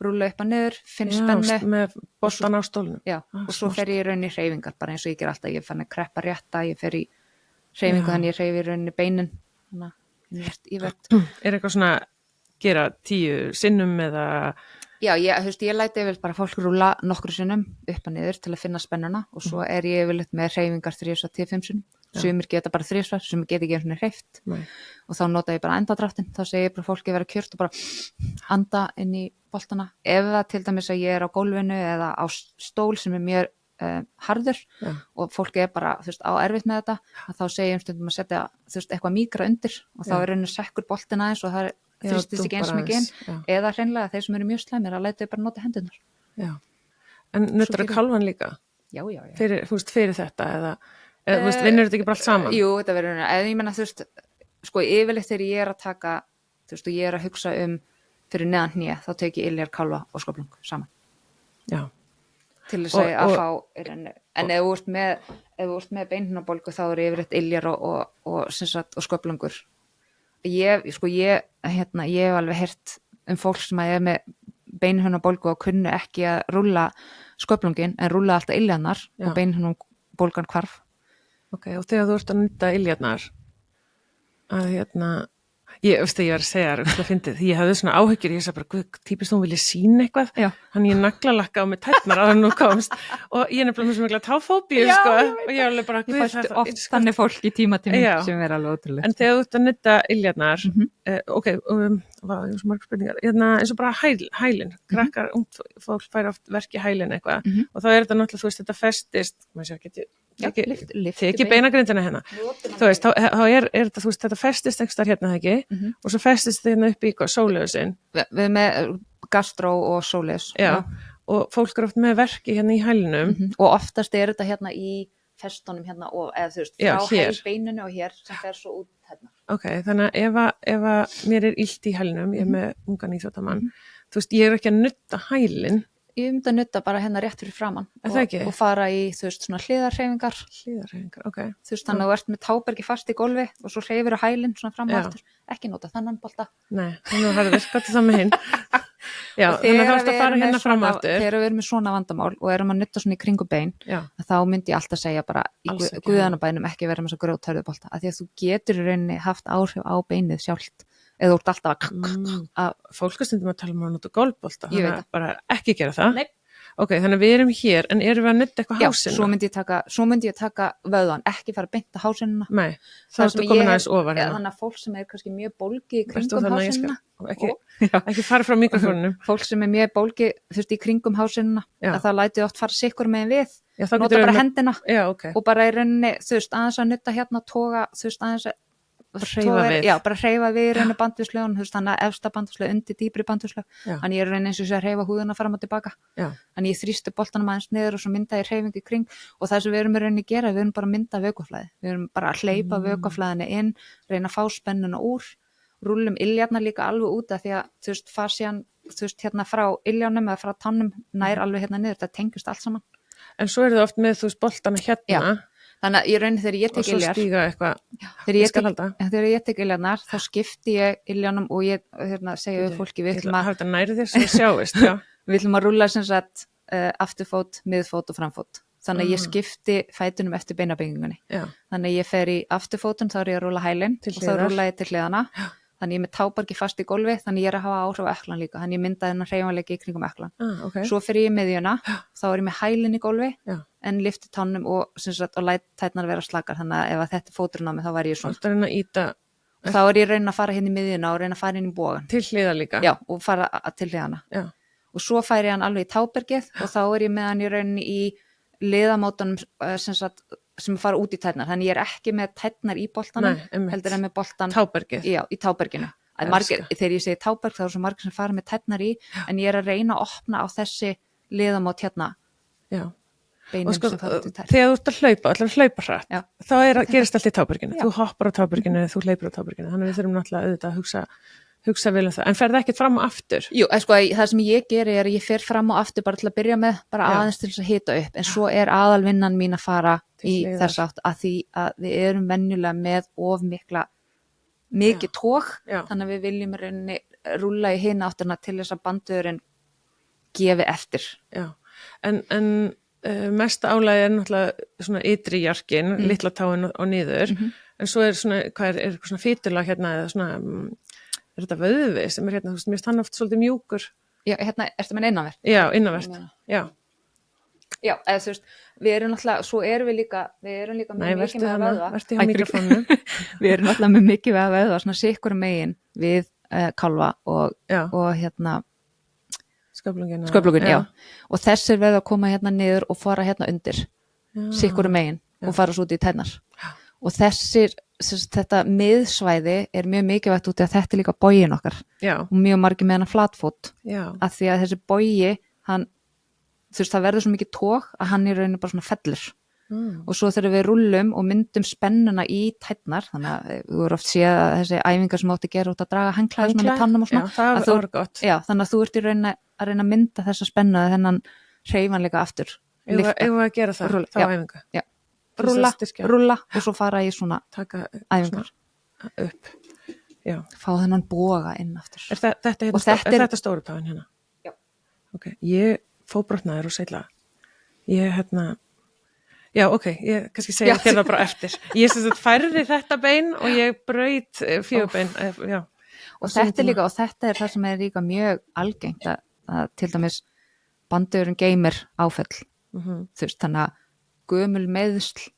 rúla upp að niður, finn spennu. Já, með boltan á stólnum. Já, og svo fer ég í raunin í hreyfingar, bara eins og ég ger alltaf, ég fann að kreppa rétta, ég fer í hreyfingu, þannig ég hreyfi í raunin beinin, þannig að ég veit. Er eitthvað svona gera 10 sinnum eða... Já, ég læti yfir bara fólk rúla nokkru sinnum upp að niður til að finna spennuna og svo er ég yfirleitt með hreyfingar 3-5 sinnum. Sumir geta bara 3, sumir geta ekki einu hreyft og þá nota ég bara endadráttinn, þá segir ég bara fólki vera kjört og bara anda inn í boltana. Ef það til dæmis að ég er á gólfinu eða á stól sem er mjög harður og fólki er bara á erfitt með þetta, þá segir ég stundum að setja eitthvað mýkra undir og þá er raunin sekkur boltin aðeins og það þrýstist ekki eins mikið inn eða hreinlega þeir sem eru mjög slæmir að læta bara nota hendunar. Já. En nuttar að kálfan líka? Já. Fyrir þetta eða vinnur þetta ekki bara allt saman? Jú, þetta verður, eða ég menna yfirleitt þegar ég er að taka og ég er að hugsa fyrir neðan hné, þá tek ég iljar, kálfa og skóflung saman. Já. Til þess að fá, en ef þú ert með beinhnabolgu þá er yfirleitt iljar og skóflungur. Ég hef alveg heyrt fólk sem er með beinhnabolgu og kunni ekki að rúlla skóflungin en rúlla alltaf iljarnar og beinhnabolgan hvarf. Ok, og þegar þú ert að nutta iljarnar að ég var að segja því ég hafði svona áhyggjur, ég sagði bara, típist hún vilja sína eitthvað, þannig ég naglalakka á með tærnar að nú komst og ég er nefnilega með svo mikla táfóbíu, og ég alveg bara, ég fæst oft þannig fólk í tímatími sem er alveg ótrúlegt. En þegar þú ert að nutta iljarnar, svo margar spurningar, eins og bara hælinn, krakkar, ungt fólk fær oft verk í hælinn eitthvað, og þá er þetta náttúrulega, þetta festist, maður sé ekki ekki beinagrindina hérna þá er þetta, þetta festist einhverstaðar hérna ekki og svo festist þetta hérna upp í sóleusinn við með gastró og sóleus og fólk er oft með verki hérna í hælinum og oftast er þetta hérna í festunum hérna og eða frá hælbeininu og hér sem fer svo út hérna. Ok, þannig að ef mér er illt í hælinum, ég er með ungan íþróttamann ég er ekki að nutta hælinn. Ég að nutta bara hérna rétt fyrir framann og fara í svona hliðarhreyfingar, ok. Þannig að þú ert með tábergi fast í gólfi og svo hreyfir á hælinn svona fram og aftur, ekki nota þannan bolta. Nei, þannig að það er virkað það með hinn. Já, þannig að það er að fara hérna fram og aftur. Þegar við erum með svona vandamál og erum að nutta svona í kringu bein, þá myndi ég alltaf segja bara í guðanabænum ekki vera með svo grjóthörðu bolta, af því að þú getur í rauninni haft áhrif á beinið sjálft. Eða þú ert alltaf að fólk er stundum að tala um að nota golfbolta, þannig að bara ekki gera það. Nei. Ok, þannig að við erum hér, en erum við að nutta eitthvað hásina? Já, svo myndi ég taka vöðvan, ekki fara beint að hásinuna. Nei, þá ertu komin aðeins ofar hérna. Þannig að fólk sem er kannski mjög bólgi í kringum hásinuna. Ekki fara frá mikrofónunum. Fólk sem er mjög bólgi í kringum hásinuna, að það læti oft fara sikkur megin við, nota bara hendina og bara í rauninni, aðeins að nutta hérna, toga, aðeins að bara hreyfa við í rauninu bandvíslögun, þannig að efsta bandvíslög undir dýpri bandvíslög, þannig ég er raunin eins og sé að hreyfa húðuna fram og tilbaka, þannig ég þrýsti boltanum aðeins niður og svo mynda ég hreyfingu í kring og það sem við erum í rauninni að gera, við erum bara að mynda vökvaflæði, við erum bara að hleypa vökvaflæðinu inn, reyna að fá spennuna úr, rúllum iljarnar líka alveg út af því að fasjan, hérna frá iljanum eða frá tannum nær alveg hérna niður, það tengist allt saman. En svo er það oft með boltana hérna. Þannig að ég raunin þegar ég tek iljar, og svo stíga eitthvað, þegar ég tek iljarnar, þá skipti ég iljanum og ég segja við fólki, við ætlum að hafa þetta næri þér sem sjáist, við ætlum að rúlla sem sagt afturfót, miðfót og framfót. Þannig að ég skipti fætunum eftir beinabyggingunni. Þannig að ég fer í afturfótun, þá er ég að rúlla hælinn og þá rúlla ég til hliðana. Þannig ég er með tábargi fast í gólfi, þannig ég er að hafa áhrif á eklan líka, þannig ég myndaði hennar hreyfanleiki í kringum eklan. Svo fyrir ég í miðjuna, þá er ég með hælinn í gólfi, en lyfti tánum og læt tærnar vera slakar, þannig að ef þetta er fóturinn á mig, þá væri ég svona. Þá er ég reyna að fara hérna í miðjuna og reyna að fara inn í bogan. Til hliða líka? Já, og fara til hliðana. Og svo færi ég hann alveg í tábergið og þá er ég með hann í rauninni í liðamótunum sem fara út í tærnar, þannig ég er ekki með tærnar í boltanum, heldur en með boltan tábergið. Já, í táberginu. Þegar ég segi táberg þá er svo margir sem fara með tærnar í, en ég er að reyna að opna á þessi liðamót hérna. Já. Beinin og sem fara út í tær. Þegar þú ert að hlaupa hratt, þá gerist allt í táberginu. Þú hoppar á táberginu, þú hleypur á táberginu, þannig við þurfum náttúrulega auðvitað að hugsa hugsa vel það, en ferði ekkert fram og aftur? Jú, sko, það sem ég geri er að ég fer fram og aftur bara til að byrja með, bara Já. aðeins til þess að hita upp, en svo er aðalvinnan mín að fara Til í hliðar. þess átt að því að við erum venjulega með of mikið tók, Já. þannig að við viljum í rauninni rúlla í hina áttina til þess að bandurinn gefi eftir. Já, en mest álægi er náttúrulega svona ytri jarkin, litla táin og niður, en svo er svona, hvað er eitthvað svona fýtulag hérna, eða svona, er þetta vöðvi sem er hérna, þú veist, mér finnst hann oft svolítið mjúkur. Já, hérna, ertu með innanvert? Já, innanvert, já. Já, eða þú veist, við erum náttúrulega, svo erum við líka Nei, með mikið með að vöðva. vertu hjá mikrofónum. Við erum náttúrulega með mikið með að vöðva, svona sikkur megin við kálfa og hérna sköflungin, já. Og þessir veða að koma hérna niður og fara hérna undir, sikkur megin og fara svo út í tennar. Og þetta miðsvæði er mjög mikilvægt út í að þetta er líka bogin okkar. Já. Og mjög margir með hann flatfót. Já. Að því að þessi bogi, þú veist, það verður svo mikið tók að hann í rauninu bara svona fellur. Og svo þegar við rúllum og myndum spennuna í tærnar, þannig að við vorum oft séð að þessi æfingar sem átti að gera út að draga hangklæði svona með tannum og svona. Já, það var gott. Já, þannig að þú ert í rauninni að reyna að mynda þessa spennu að þennan hreyfanleika aftur. Eigum við að gera það, þá æfingu? Já, rúlla og svo fara í svona taka æfingar upp. Já. Fá þennan boga inn aftur. Er þetta stóru táin hérna? Já. Ok, ég fóbrotnaður og seila. Já, ok, ég kannski segja þér það bara eftir. Ég sem sagt færði þetta bein og ég braut fjögurbein, já. Og þetta er líka, og þetta er það sem er líka mjög algengt að til dæmis bandurinn geymir áföll. Þú veist, þannig að gömul meiðsl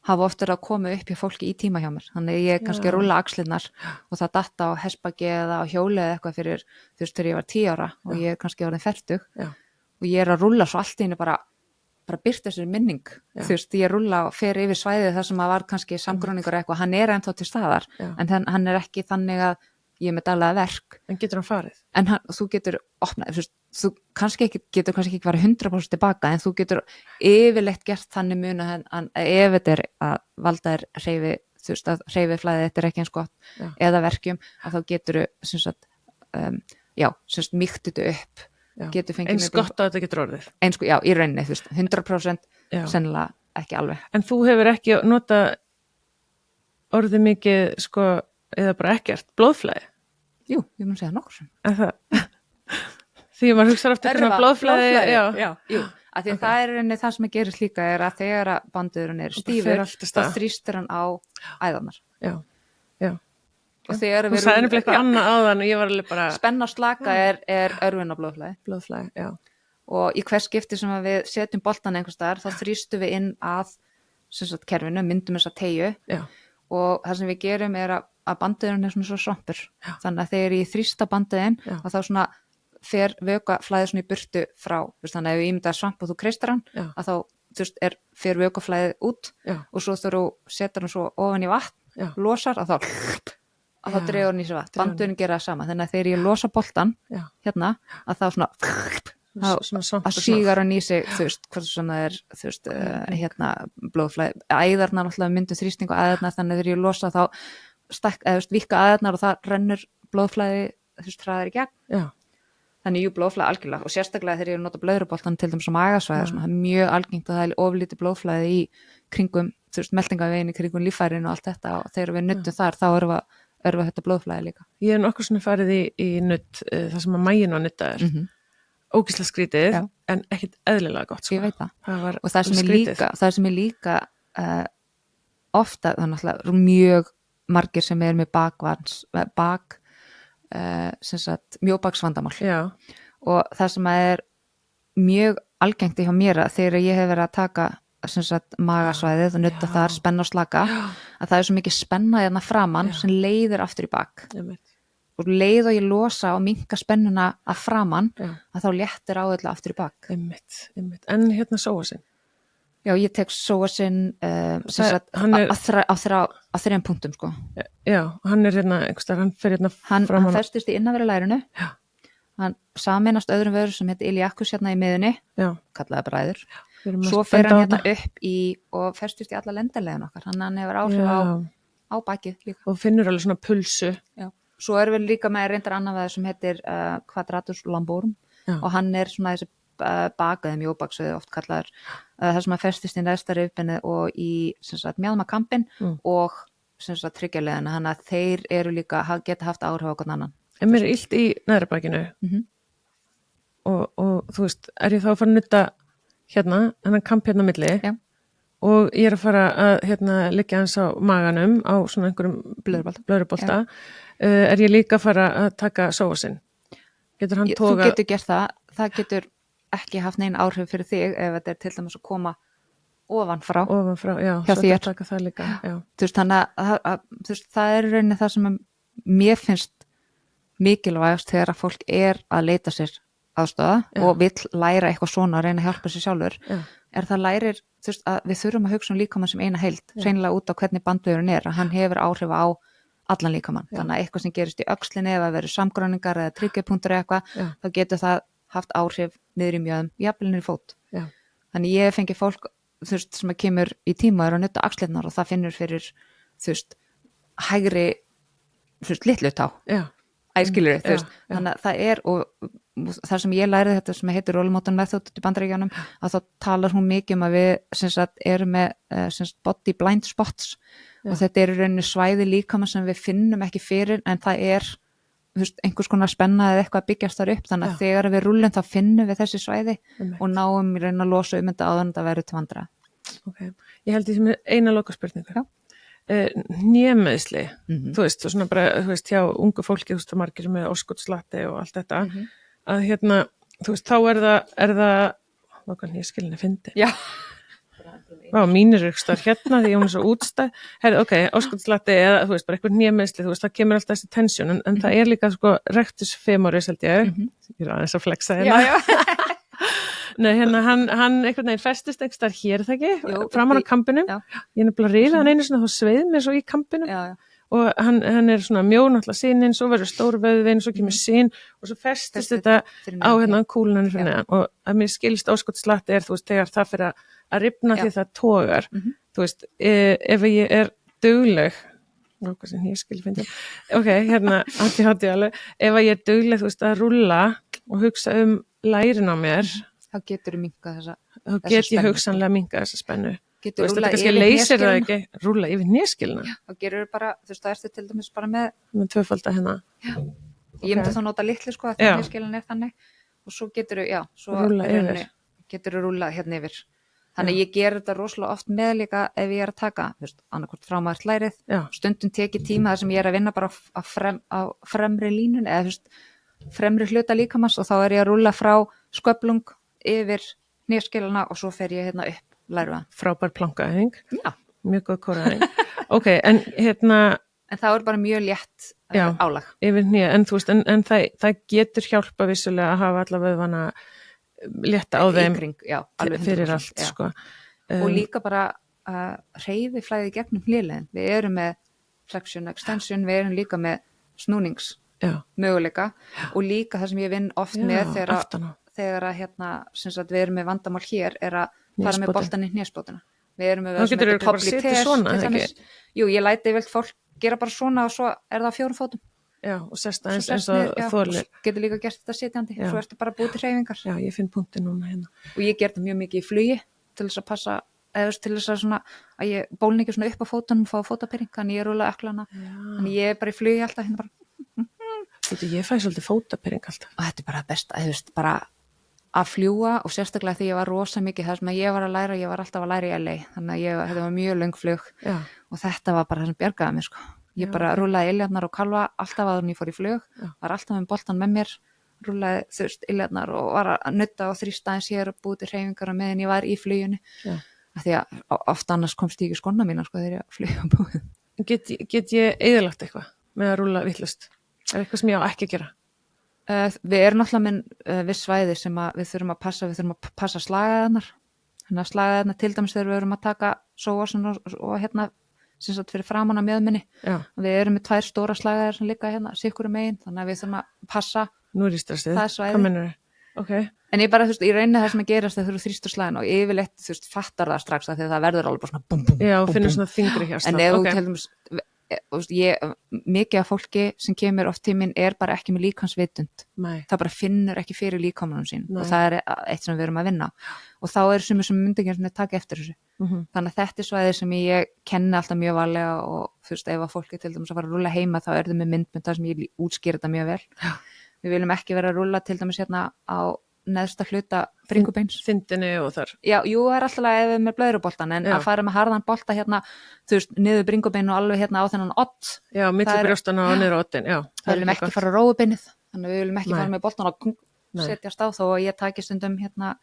hafa oft verið að koma upp hjá fólki í tíma hjá mér. Þannig að ég kannski rúlla axlirnar og það datta á hestbaki eða á hjóli eða eitthvað fyrir, þú veist, þegar ég var 10 ára og ég er kannski orðin 40 og ég er að rúlla svo allt í henni bara byrta þessu minning, þú veist, ég rúlla og fer yfir svæðið þar sem að var kannski samgróningur eitthvað, hann er ennþá til staðar en hann er ekki þannig að ég er með daglega verk. En getur hann farið? En þú getur opnað, þú getur kannski ekki farið 100% tilbaka en þú getur yfirleitt gert þannig mun að ef þetta er að valda þér hreyfi, þú veist, að hreyfiflæðið þetta er ekki eins gott eða verkjum, að þá getur mýkt þetta upp. Eins gott að þetta getur orðið. Já, í rauninni, þú veist, 100% sennilega ekki alveg. En þú hefur ekki notað orðið mikið, sko, eða bara ekkert, blóðflæði? Jú, ég mun segja nokkur sem. En það, því maður hugsa aftur blóðflæði, já. Jú, af því að það er rauninni það sem að gerist líka er að þegar að bandurinn er stífur, þá þrýstir hann á æðarnar. Já. Og þegar þú sagði nefnilega eitthvað annað áðan og ég var alveg bara spenna og slaka er örvun á blóðflæði, já. Og í hvers skipti sem að við setjum boltan einhvers staðar þá þrýstum við inn að kerfinu, myndum þessa teygju og það sem við gerum er að bandurinn er svona svo svampur þannig að þegar ég þrýsta bandurinn og þá svona fer vökvaflæðið svona í burtu frá, þannig að ef ég ímynda svamp og þú kreistar hann að þá fer vökvaflæðið út og svo þegar þú setur hann svo ofan í vatn losar að þá dregur hann í sig vatn, bandurinn gera það sama þannig að þegar ég losa boltan hérna að þá svona að sígar hann í sig, þú veist, hvað sem það er, þú veist, hérna blóðflæði, æðarnar náttúrulega myndu þrýsting og æðarnar, þannig að þegar ég losa þá vika æðarnar og það rennur blóðflæði, þú veist, hraðar í gegn þannig blóðflæði algjörlega og sérstaklega þegar ég nota blöðruboltan til dæmis á magasvæði, það er mjög algengt að það er oflítið blóðflæði í kringum, þú veist, meltingavegin í kringum líffærin og allt þetta og þegar við nuttum þar, þá erum við þetta blóðflæði líka. Ég hef nokkur svona farið í nutt, það sem að maginn var nuttaður, ógeðslega skrítið, en ekkit eðlilega gott. Sko. Ég veit það. Og það sem er líka ofta, það er náttúrulega mjög margir sem er með mjóbaksvandamál. Já. Og það sem er mjög algengt hjá mér að þegar ég hef verið að taka magasvæðið og nutta þar, spenna og slaka að það er svo mikið spenna hérna framan sem leiðir aftur í bak og leið og ég losa og minnka spennuna að framan að þá léttir áðurlega aftur í bak En hérna sóasinn? Já, ég tek sóasinn á 3 punktum sko. Já, hann er hérna hann fer hérna framan hann festist í innanverðu lærinu hann sameinast öðrum vöru sem heitir iliakus hérna í miðunni kallaði bræður svo fer hann hérna upp í og festist í alla lendarlegin okkar hann hefur áhrif á bakið líka og finnur alveg svona pulsu svo erum við líka með reyndar annað veð sem heitir Quadratus lamborum og hann svona þessi bakaði mjóbaksveið oft kallaður það sem að festist í neðsta rifbeinu og í mjaðmakampinn og tryggjarleiðina, þannig að þeir eru líka, geta haft áhrif á hvern annan. En mér illt í neðra bakinu og þú veist, ég þá að fara að nutta hérna, þennan kamp hérna á milli og ég að fara að liggja hans á maganum á svona einhverjum blöðrubolta, ég líka að fara að taka sófasinn. Getur hann tóga... Þú getur gert það getur ekki haft neina áhrif fyrir þig ef þetta til dæmis að koma ofanfrá, já, svo þetta taka það líka, já. Þú veist, þannig að það er rauninni það sem mér finnst mikilvægast þegar að fólk að leita sér aðstoða og vill læra eitthvað svona að reyna að hjálpa sér sjálfur, það lærir, þú veist, að við þurfum að hugsa líkamann sem eina heild, hreinlega út á hvernig bandvegurinn að hann hefur áhrif á allan líkamann, þannig að eitthvað sem gerist í öxlinni ef að veru samgráningar eða tryggjapunktur eitthvað, þá getur það haft áhrif niður í mjöðum, jafnvel niður í fót. Þannig ég fengi fólk, þú veist, sem að kemur í tíma og að nutta axlirnar og það finnur fyrir, þú veist, hægri, þú veist, litlu tá. Æskilur, þú veist, þannig að það og þar sem ég lærið þetta sem heitir role model method í Bandaríkjunum, að þá talar hún mikið að við erum með body blind spots og þetta eru rauninni svæði líkamann sem við finnum ekki fyrir en það einhvers konar spenna eða eitthvað að byggjast þar upp, þannig að þegar við rúllum þá finnum við þessi svæði og náum í raun að losa þetta áður en það verður til vandræða. Okay. Ég held því sem eina lokaspurningu. Hnémeiðsli, þú veist, og svona bara, þú veist, hjá ungu fólki, þú veist, það margir með óskotslatti og allt þetta, að þú veist, þá er það, hvað kann ég skilinni fyndi? Já. Vá, mínir ykkur hérna því ég hún svo útstæð. Ok, óskotslatti eða, þú veist, bara eitthvað hnémeiðsli, þú veist, það kemur alltaf þessi tensjón, en það er líka, sko, rectus femoris, held ég er aðeins að flexa hérna. Já. Nei, hann einhvern veginn festist einhvers þar hér, það ekki? Jú, framan á kampinum. Ég nefnilega riði hann einu svona, þá sveið mér svo í kampinum. Og hann er svona mjó, náttúrulega sininn, svo verður stórvöðvinn, svo kemur sinn og svo festist þetta á hérna kúlunni fyrir neðan. Og að mér skilst óskotslatti þú veist, þegar það fyrir að rifna því það togar. Þú veist, ef ég er dugleg, hvað sem ég skil fyndi, hérna, alveg, ef ég er dugleg, þú veist, að rúlla og hugsa lærin á mér, þá getur þú minkað þessa spennu. Þá get ég hugsanlega minkað þessa spennu. Getur þú rúlla yfir neskilina. Rúlla yfir neskilina. Þá gerur þú bara, þú veist, það ertu til dæmis bara með tvöfalda hérna. Já. Ég myndi þá nota litlu sko að það neskilina þannig og svo getur þú, svo rúlla yfir. Getur þú rúlla hérna yfir. Þannig ég ger þetta rosalega oft með líka ef ég að taka, þú veist, annarkvort framært lærið, stundum tekið tíma þar sem ég að vinna bara á fremri línun eða þú veist, fremri hluta líkamans og þá ég að rúlla frá sköflung yfir nefskilana og svo fer ég hérna upp læruðan. Frábær plankaæfing. Já. Mjög góð kóraæfing. Ok, en hérna... En það bara mjög létt álag. Yfir nýja, en þú veist, en það getur hjálpa vissulega að hafa allavega vana létta á þeim kring, alveg fyrir allt, sko. Og líka bara hreyfi flæði gegnum hliðlegin. Við erum með flexion extension, við erum líka með snúnings möguleika og líka það sem ég vinn oft með þegar að við erum með vandamál hér að fara með boltan í hnésbótina. Við erum með Jú, ég læti vel fólk gera bara svona og svo það á 4 fótum. Já, og sesta eins og þorlir. Og getur líka gert þetta sitjandi, svo ertu bara búið til hreyfingar. Já, ég finn punktin núna hérna. Og ég ger þetta mjög mikið í flugi til þess að passa, eða til þess að svona, að ég bólni ekki svona upp á fótunum og fá fótapyrring, þannig ég rúla öklana. Þannig ég bara í flugi alltaf hérna bara. Ég fæ svolítið fótapyrring alltaf. Og þetta bara besta, þú veist, bara að fljúga og sérstaklega því ég var rosa mikið það sem ég var að læra, ég var alltaf að læra í LA, þannig að þetta var mjög löng flug og þetta var bara það sem bjargaði mér, sko. Ég bara rúlaði iljarnar og kalva alltaf áður en ég fór í flug, var alltaf með boltan með mér, rúlaði þú veist iljarnar og var að nutta og þrýsta eins hér og búið til hreyfingar á meðan ég var í fluginu. Því að oft annars komst ég ekki skona mína, sko, þegar ég flug á búið. Get ég eyðilagt eitthvað með að rúla vitlaust? Er eitthvað sem ég á ekki að gera? Við erum náttúrulega með viss svæði sem við þurfum að passa slagaðarnar. Þannig að slagaðarnar til dæmis þegar við erum að taka sóasun og hérna sem sagt fyrir framan á mjöðminni. Við erum með 2 stóra slagaðar sem liggja hérna sikkurum megin, þannig að við þurfum að passa það svæði. Hvað meinarðu? Okay. En ég bara, þú veist, í rauninni það sem að gerast þegar þú þrýstur slagin og yfirleitt, þú veist, fattar það strax að þegar það verður alveg bara svona bum bum. Já, og finnur svona þingri hjá en ef þú til dæmis mikið af fólki sem kemur oft til mín bara ekki með líkansvitund. Nei. Það bara finnur ekki fyrir líkamanum sín Nei. og það eitt sem við erum að vinna og þá sumir sem myndi ekki taka eftir þessu. Þannig að þetta svæði sem ég kenni alltaf mjög varlega og þú veist, ef að fólki til dæmis að fara að rúlla heima þá þau með myndbönd þar sem ég útskýri þetta mjög vel. Já. Við viljum ekki vera að rúlla til dæmis hérna á neðsta hluta bringubeins. Þindinni og þar. Já, jú, það alltaf ef við með blöðruboltan en að fara með harðan bolta hérna, þú veist, niður bringubein og alveg hérna á þennan ott. Já, milli brjóstana og niður ottin, já. Það viljum ekki fara að rófubeinið, þannig við viljum ekki fara með boltan og setjast á þó að ég taki stundum hérna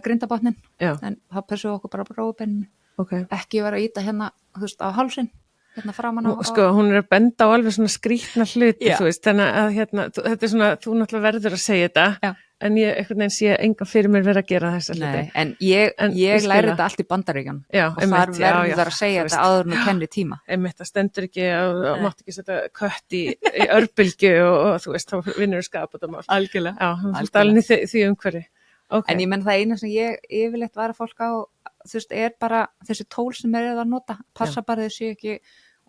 grindabotnin, en það pössum okkur bara á rófubeininu. Okay. Ekki vera að íta hérna, þú veist, á hálsinn. Hérna framan á. Sko, hún að benda á alveg svona skrýtna hluti, þú veist, þannig að hérna, þetta svona, þú náttúrulega verður að segja þetta, en ég einhvern veginn sé engan fyrir mér verið að gera þessa hluti. Nei, en ég læri þetta allt í Bandaríkjum og þar verður að segja þetta áður en kenni tíma. Einmitt, það stendur ekki og mátt ekki setja kött í örbylgju og þú veist, þá vinnur skapað Algjörlega. Já, þú veist, alveg því umhverfi. Okay. En ég menn það eina sem ég yfirleitt var að fólk á, þú veist, bara þessi tól sem að nota, passa bara þessu ekki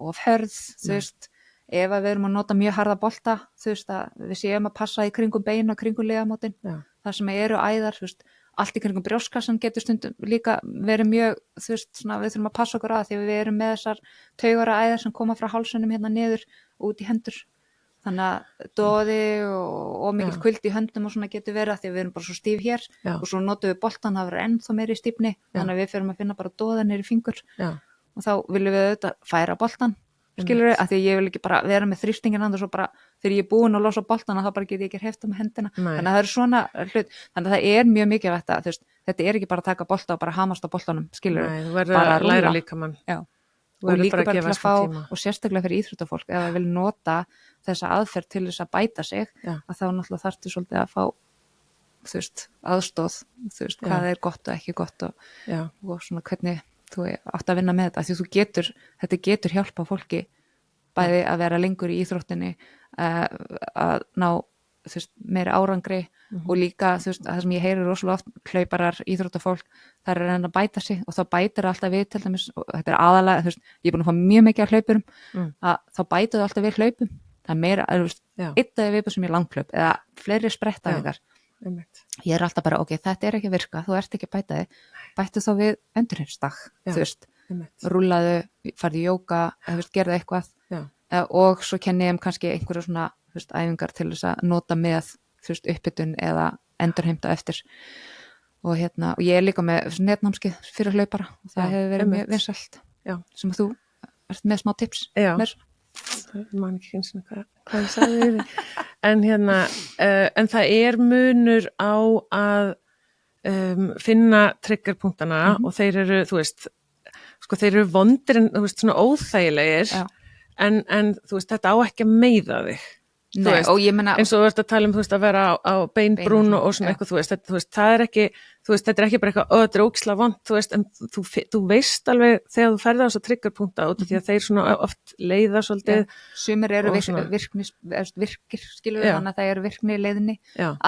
of hörð, þú veist, ef að við erum að nota mjög harða bolta, þú veist, að við séum að passa í kringum bein og kringum liðamótin, þar sem eru æðar, þú veist, allt í kringum brjóstkassan getur stundum líka verið mjög, þú veist, svona, við þurfum að passa okkur að því við erum með þessar taugara æðar sem koma frá hálsunum hérna niður og út í hendur. Þannig að doði og mikil kvöld í höndum og svona getur verið að því við erum bara svo stíf hér og svo notum við boltan að vera ennþá meiri stífni, þannig að við fyrir að finna bara doða niður í fingur og þá viljum við auðvitað færa boltan, skilur við, að því ég vil ekki bara vera með þrýstingin og svo bara þegar ég er búin að losa boltan þá bara get ég ekki hefta með hendina. Þannig að það er svona hlut, þannig að það er mjög mikilvægt að þetta er ekki bara að taka bolta og bara hamast á boltanum, skilur við, bara að læra líkamann. Og líka bara til að fá og sérstaklega fyrir íþróttafólk ef það vil nota þessa aðferð til þess að bæta sig að þá náttúrulega þarftu svolítið að fá þú veist, aðstóð þú veist, hvað er gott og ekki gott og svona hvernig þú átt að vinna með þetta, því þetta getur hjálpa fólki bæði að vera lengur í íþróttinni að ná þú veist, meiri árangri og líka þú veist, það sem ég heyri rosalega oft hlauparar, íþróttafólk, það er að bæta sig og þá bætir alltaf við til dæmis og þetta er aðalega, þú veist, ég er búin að fá mjög mikið af hlaupurum, að þá bætuðu alltaf við hlaupum, það er meira, þú veist, eitt af viðbúð sem ég langhlaup eða fleiri sprettaðingar, ég er alltaf bara, ok, þetta er ekki að virka, þú ert ekki að bæta þig, bættu þá við endurheinsdag, þú veist, rúllaðu, farðu í jóga, þú veist, gerðu eitthvað og svo kenni ég kannski einhverju svona þú veist, æfingar til þess að nota með þú veist, uppbytun eða endurheimta eftir og hérna, og ég er líka með netnámskeið fyrir hlaupara og það hefur verið mjög vinsælt sem að þú ert með smá tips með það man ekki eins og hvað ég sagði við en hérna, en það er munur á að finna triggerpunktana og þeir eru, þú veist sko þeir eru vondir en þú veist, svona óþægilegir en þú veist, þetta á ekki að meiða þig Nei, og ég meina eins og þú ert að tala þú veist að vera á beinbrún og svona eitthvað þú veist, það er ekki þú veist, þetta er ekki bara eitthvað, þetta er ógeðslega vont þú veist, en þú veist alveg þegar þú ferð á þessa triggerpunkta út af því að þeir svona oft leiða svolítið sumir eru virkir skilur við, þannig að það eru virkni í leiðinni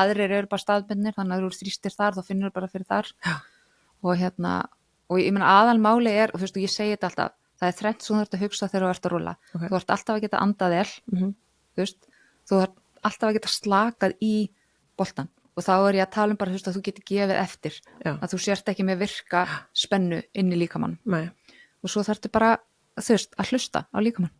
aðrir eru bara staðbundnir, þannig að þú þrýstir þar þá finnur bara fyrir þar og hérna, og ég meina aðalmáli er og þú veist, og ég segi þetta alltaf, það er þrennt sem þú ert að hugsa þegar þú ert að rúlla þú ert alltaf að geta andað vel þú veist þú þarf alltaf að geta slakað í boltan og þá er ég að tala bara þú veist að þú getur gefið eftir að þú sért ekki með virka spennu inn í líkamann og svo þarftu bara þú veist að hlusta á líkamann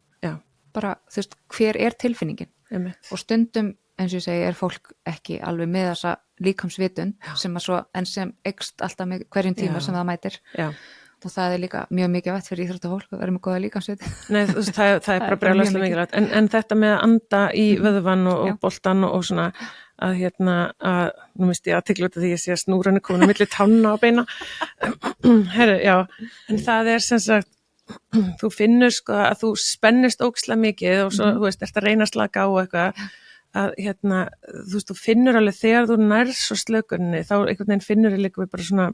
bara þú veist hver er tilfinningin og stundum eins og ég segi er fólk ekki alveg með þessa líkamsvitund sem að svo en sem eykst alltaf með hverjum tíma sem það mætir og það er líka mjög mikið vett fyrir íþróttafólk að vera með góða líkamsvit. Nei, það er bara brjálæðislega mikilvægt. En þetta með að anda í vöðvan og boltan og svona að hérna, nú misti ég athygli út af því ég sé að snúran er komin á milli tánna og beina. Herru, já, en það er sem sagt, þú finnur sko að þú spennist ógeðslega mikið og svo, þú veist, ert að reyna að slaka á eitthvað að hérna, þú veist, þú finnur alveg þegar þú nærð svo slökunni þá einhvern veginn finnur ég líka við bara svona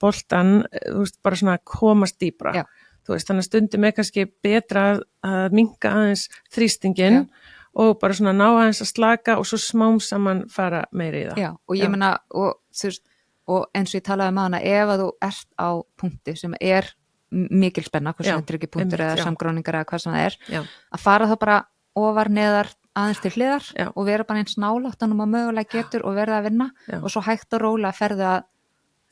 boltan, þú veist, bara svona komast dýpra, þú veist, þannig að stundum er kannski betra að minnka aðeins þrýstingin og bara svona ná aðeins að slaka og svo smám saman fara meiri í það. Já, og ég meina, og þú veist, og eins og ég talaði með hana, ef að þú ert á punkti sem er mikil spenna, hvað Já, sem tryggjupunktur einmitt, eða já. samgróningar eða hvað sem það er, Já. að fara þá bara ofar neðar aðeins til hliðar Já. og vera bara eins náláttanum að mögulega getur og verða að vinna Já. og svo hægt og rólega ferðu að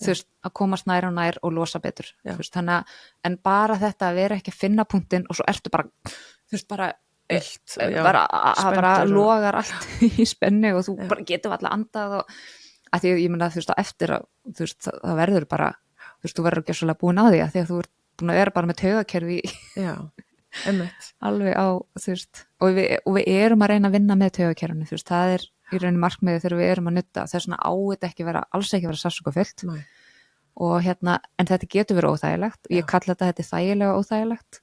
þú veist, að komast nær og nær og losa betur Já. þú veist, þannig að, en bara þetta að vera ekki að finna punktinn og svo ertu bara þú veist, bara Illt, já, bara, að bara spenntur og- logar allt í spennu og þú bara getur alltaf andað og að því ég meina þú veist á eftir að þú veist það verður bara þú veist þú verður ekki svolítið búin á því að því að þú ert búin að vera bara með taugakerfi Já, einmitt. alveg á þú veist og við erum að reyna að vinna með taugakerfinu þú veist það er í rauninni markmiðið þegar við erum að nutta þess vegna á þetta ekki vera alls ekki vera sásokafullt Nei. og hérna en þetta getur verið óþægilegt og ég kalla þetta er þægilega óþægilegt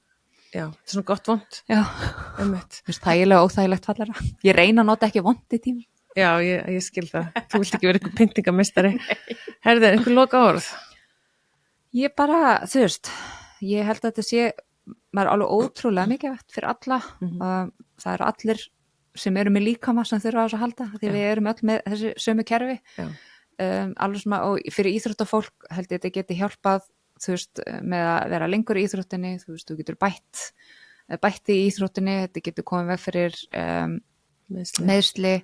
Já, þetta er svona gott vond, já einmitt. þú veist þægilega óþægilegt fallara ég reyna að nota ekki vond í tíma Já, ég skil það. Þú vilt ekki vera einhver pyntingamestari. Herðu, einhver loka orð? Ég bara, þú veist, ég held að þetta sé, maður er alveg ótrúlega mikilvægt fyrir alla. Það eru allir sem eru með líkama sem þurfa á þess að halda, því við erum öll með þessi sömu kerfi. Já. Alveg svona, og fyrir íþróttafólk held ég þetta geti hjálpað, þú veist, með að vera lengur í íþróttinni, þú veist, þú getur bætt í íþróttinni, þetta getur komið veg fyrir meiðsli.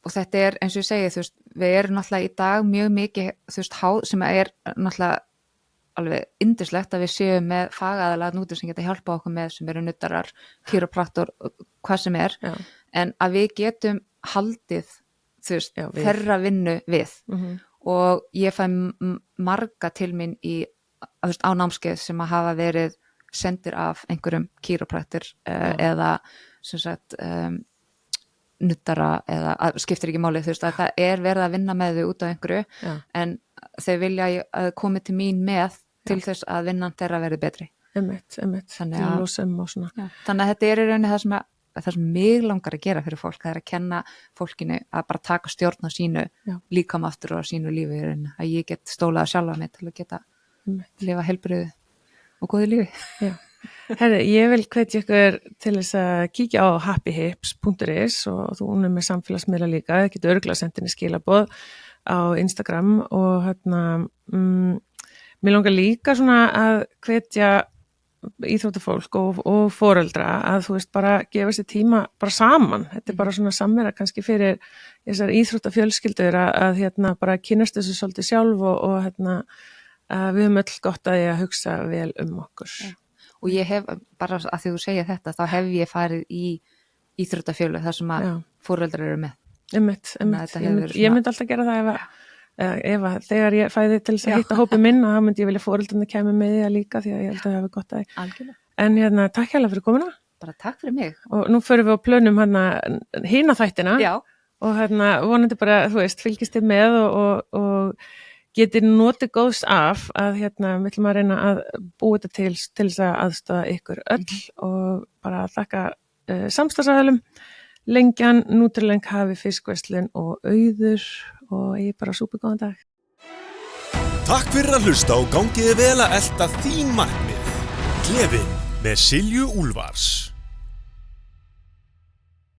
Og þetta er eins og ég segi þú veist, við erum náttúrulega í dag mjög mikið þú veist, sem er náttúrulega alveg yndislegt að við séum með fagaðalega núti sem geta hjálpa okkur með sem eru nuttarar, kýrópraktor hvað sem er, Já. en að við getum haldið þú veist, Já, við. þeirra vinnu við Mhm. og ég fæ marga til mín í, þú veist, á námskeið sem að hafa verið sendir af einhverjum kýrópraktor eða sem sagt nuttara eða skiptir ekki máli þú veist að það er verið að vinna með þau út af einhverju Já. en þau vilja að komi til mín með til þess að vinnan þeirra verði betri Einmitt. Þannig Til að- losum og svona. þannig að þetta er í rauninni það sem mig langar að gera fyrir fólk það er að kenna fólkinu að bara taka stjórn á sínu líkam aftur og á sínu lífi í rauninni að ég get stólað sjálfa mig til að geta lifa heilbrigðu og góðu lífi Já. Herri, ég vil hvetja ykkur til þess að kíkja á happyhips.is og þú er með samfélagsmiðla líka, það getur örgulega sendinni skilaboð á Instagram og hérna, mér langar líka svona að hvetja íþróttafólk og foreldra að þú veist bara gefa sér tíma bara saman, þetta er bara svona samvera kannski fyrir þessar íþróttafjölskyldur að hérna bara kynnast þessu svolítið sjálf og hérna að við höfum öll gott að ég að hugsa vel okkur. Já. Og ég hef, bara að því þú segir þetta, þá hef ég farið í íþróttafjölu þar sem að foreldrar eru með. Einmitt. Þetta hefur Ég verið svona- myndi alltaf gera það ef að þegar ég fæði til þess að hitta hópi minn þá myndi ég vilja foreldrarnir kæmi með því að líka því að ég held að það hefur gott að því. Algjörlega. En hérna, takk hérlega fyrir komuna Bara takk fyrir mig. og nú förum við á plönum hina þættina Já. og vonandi bara, þú veist, fylgist þið með og getur notið góðs af að við ætlum að reyna að búa þetta til þess að aðstoða ykkur öll og bara þakka samstarfsaðilum Lengjan, Nutrileng, Hafi, Fiskverslun og Auður og ég bara súpugóðan dag. Takk fyrir að hlusta og gangiði vel að elta þín markmið. Klefinn með Silju Úlfars.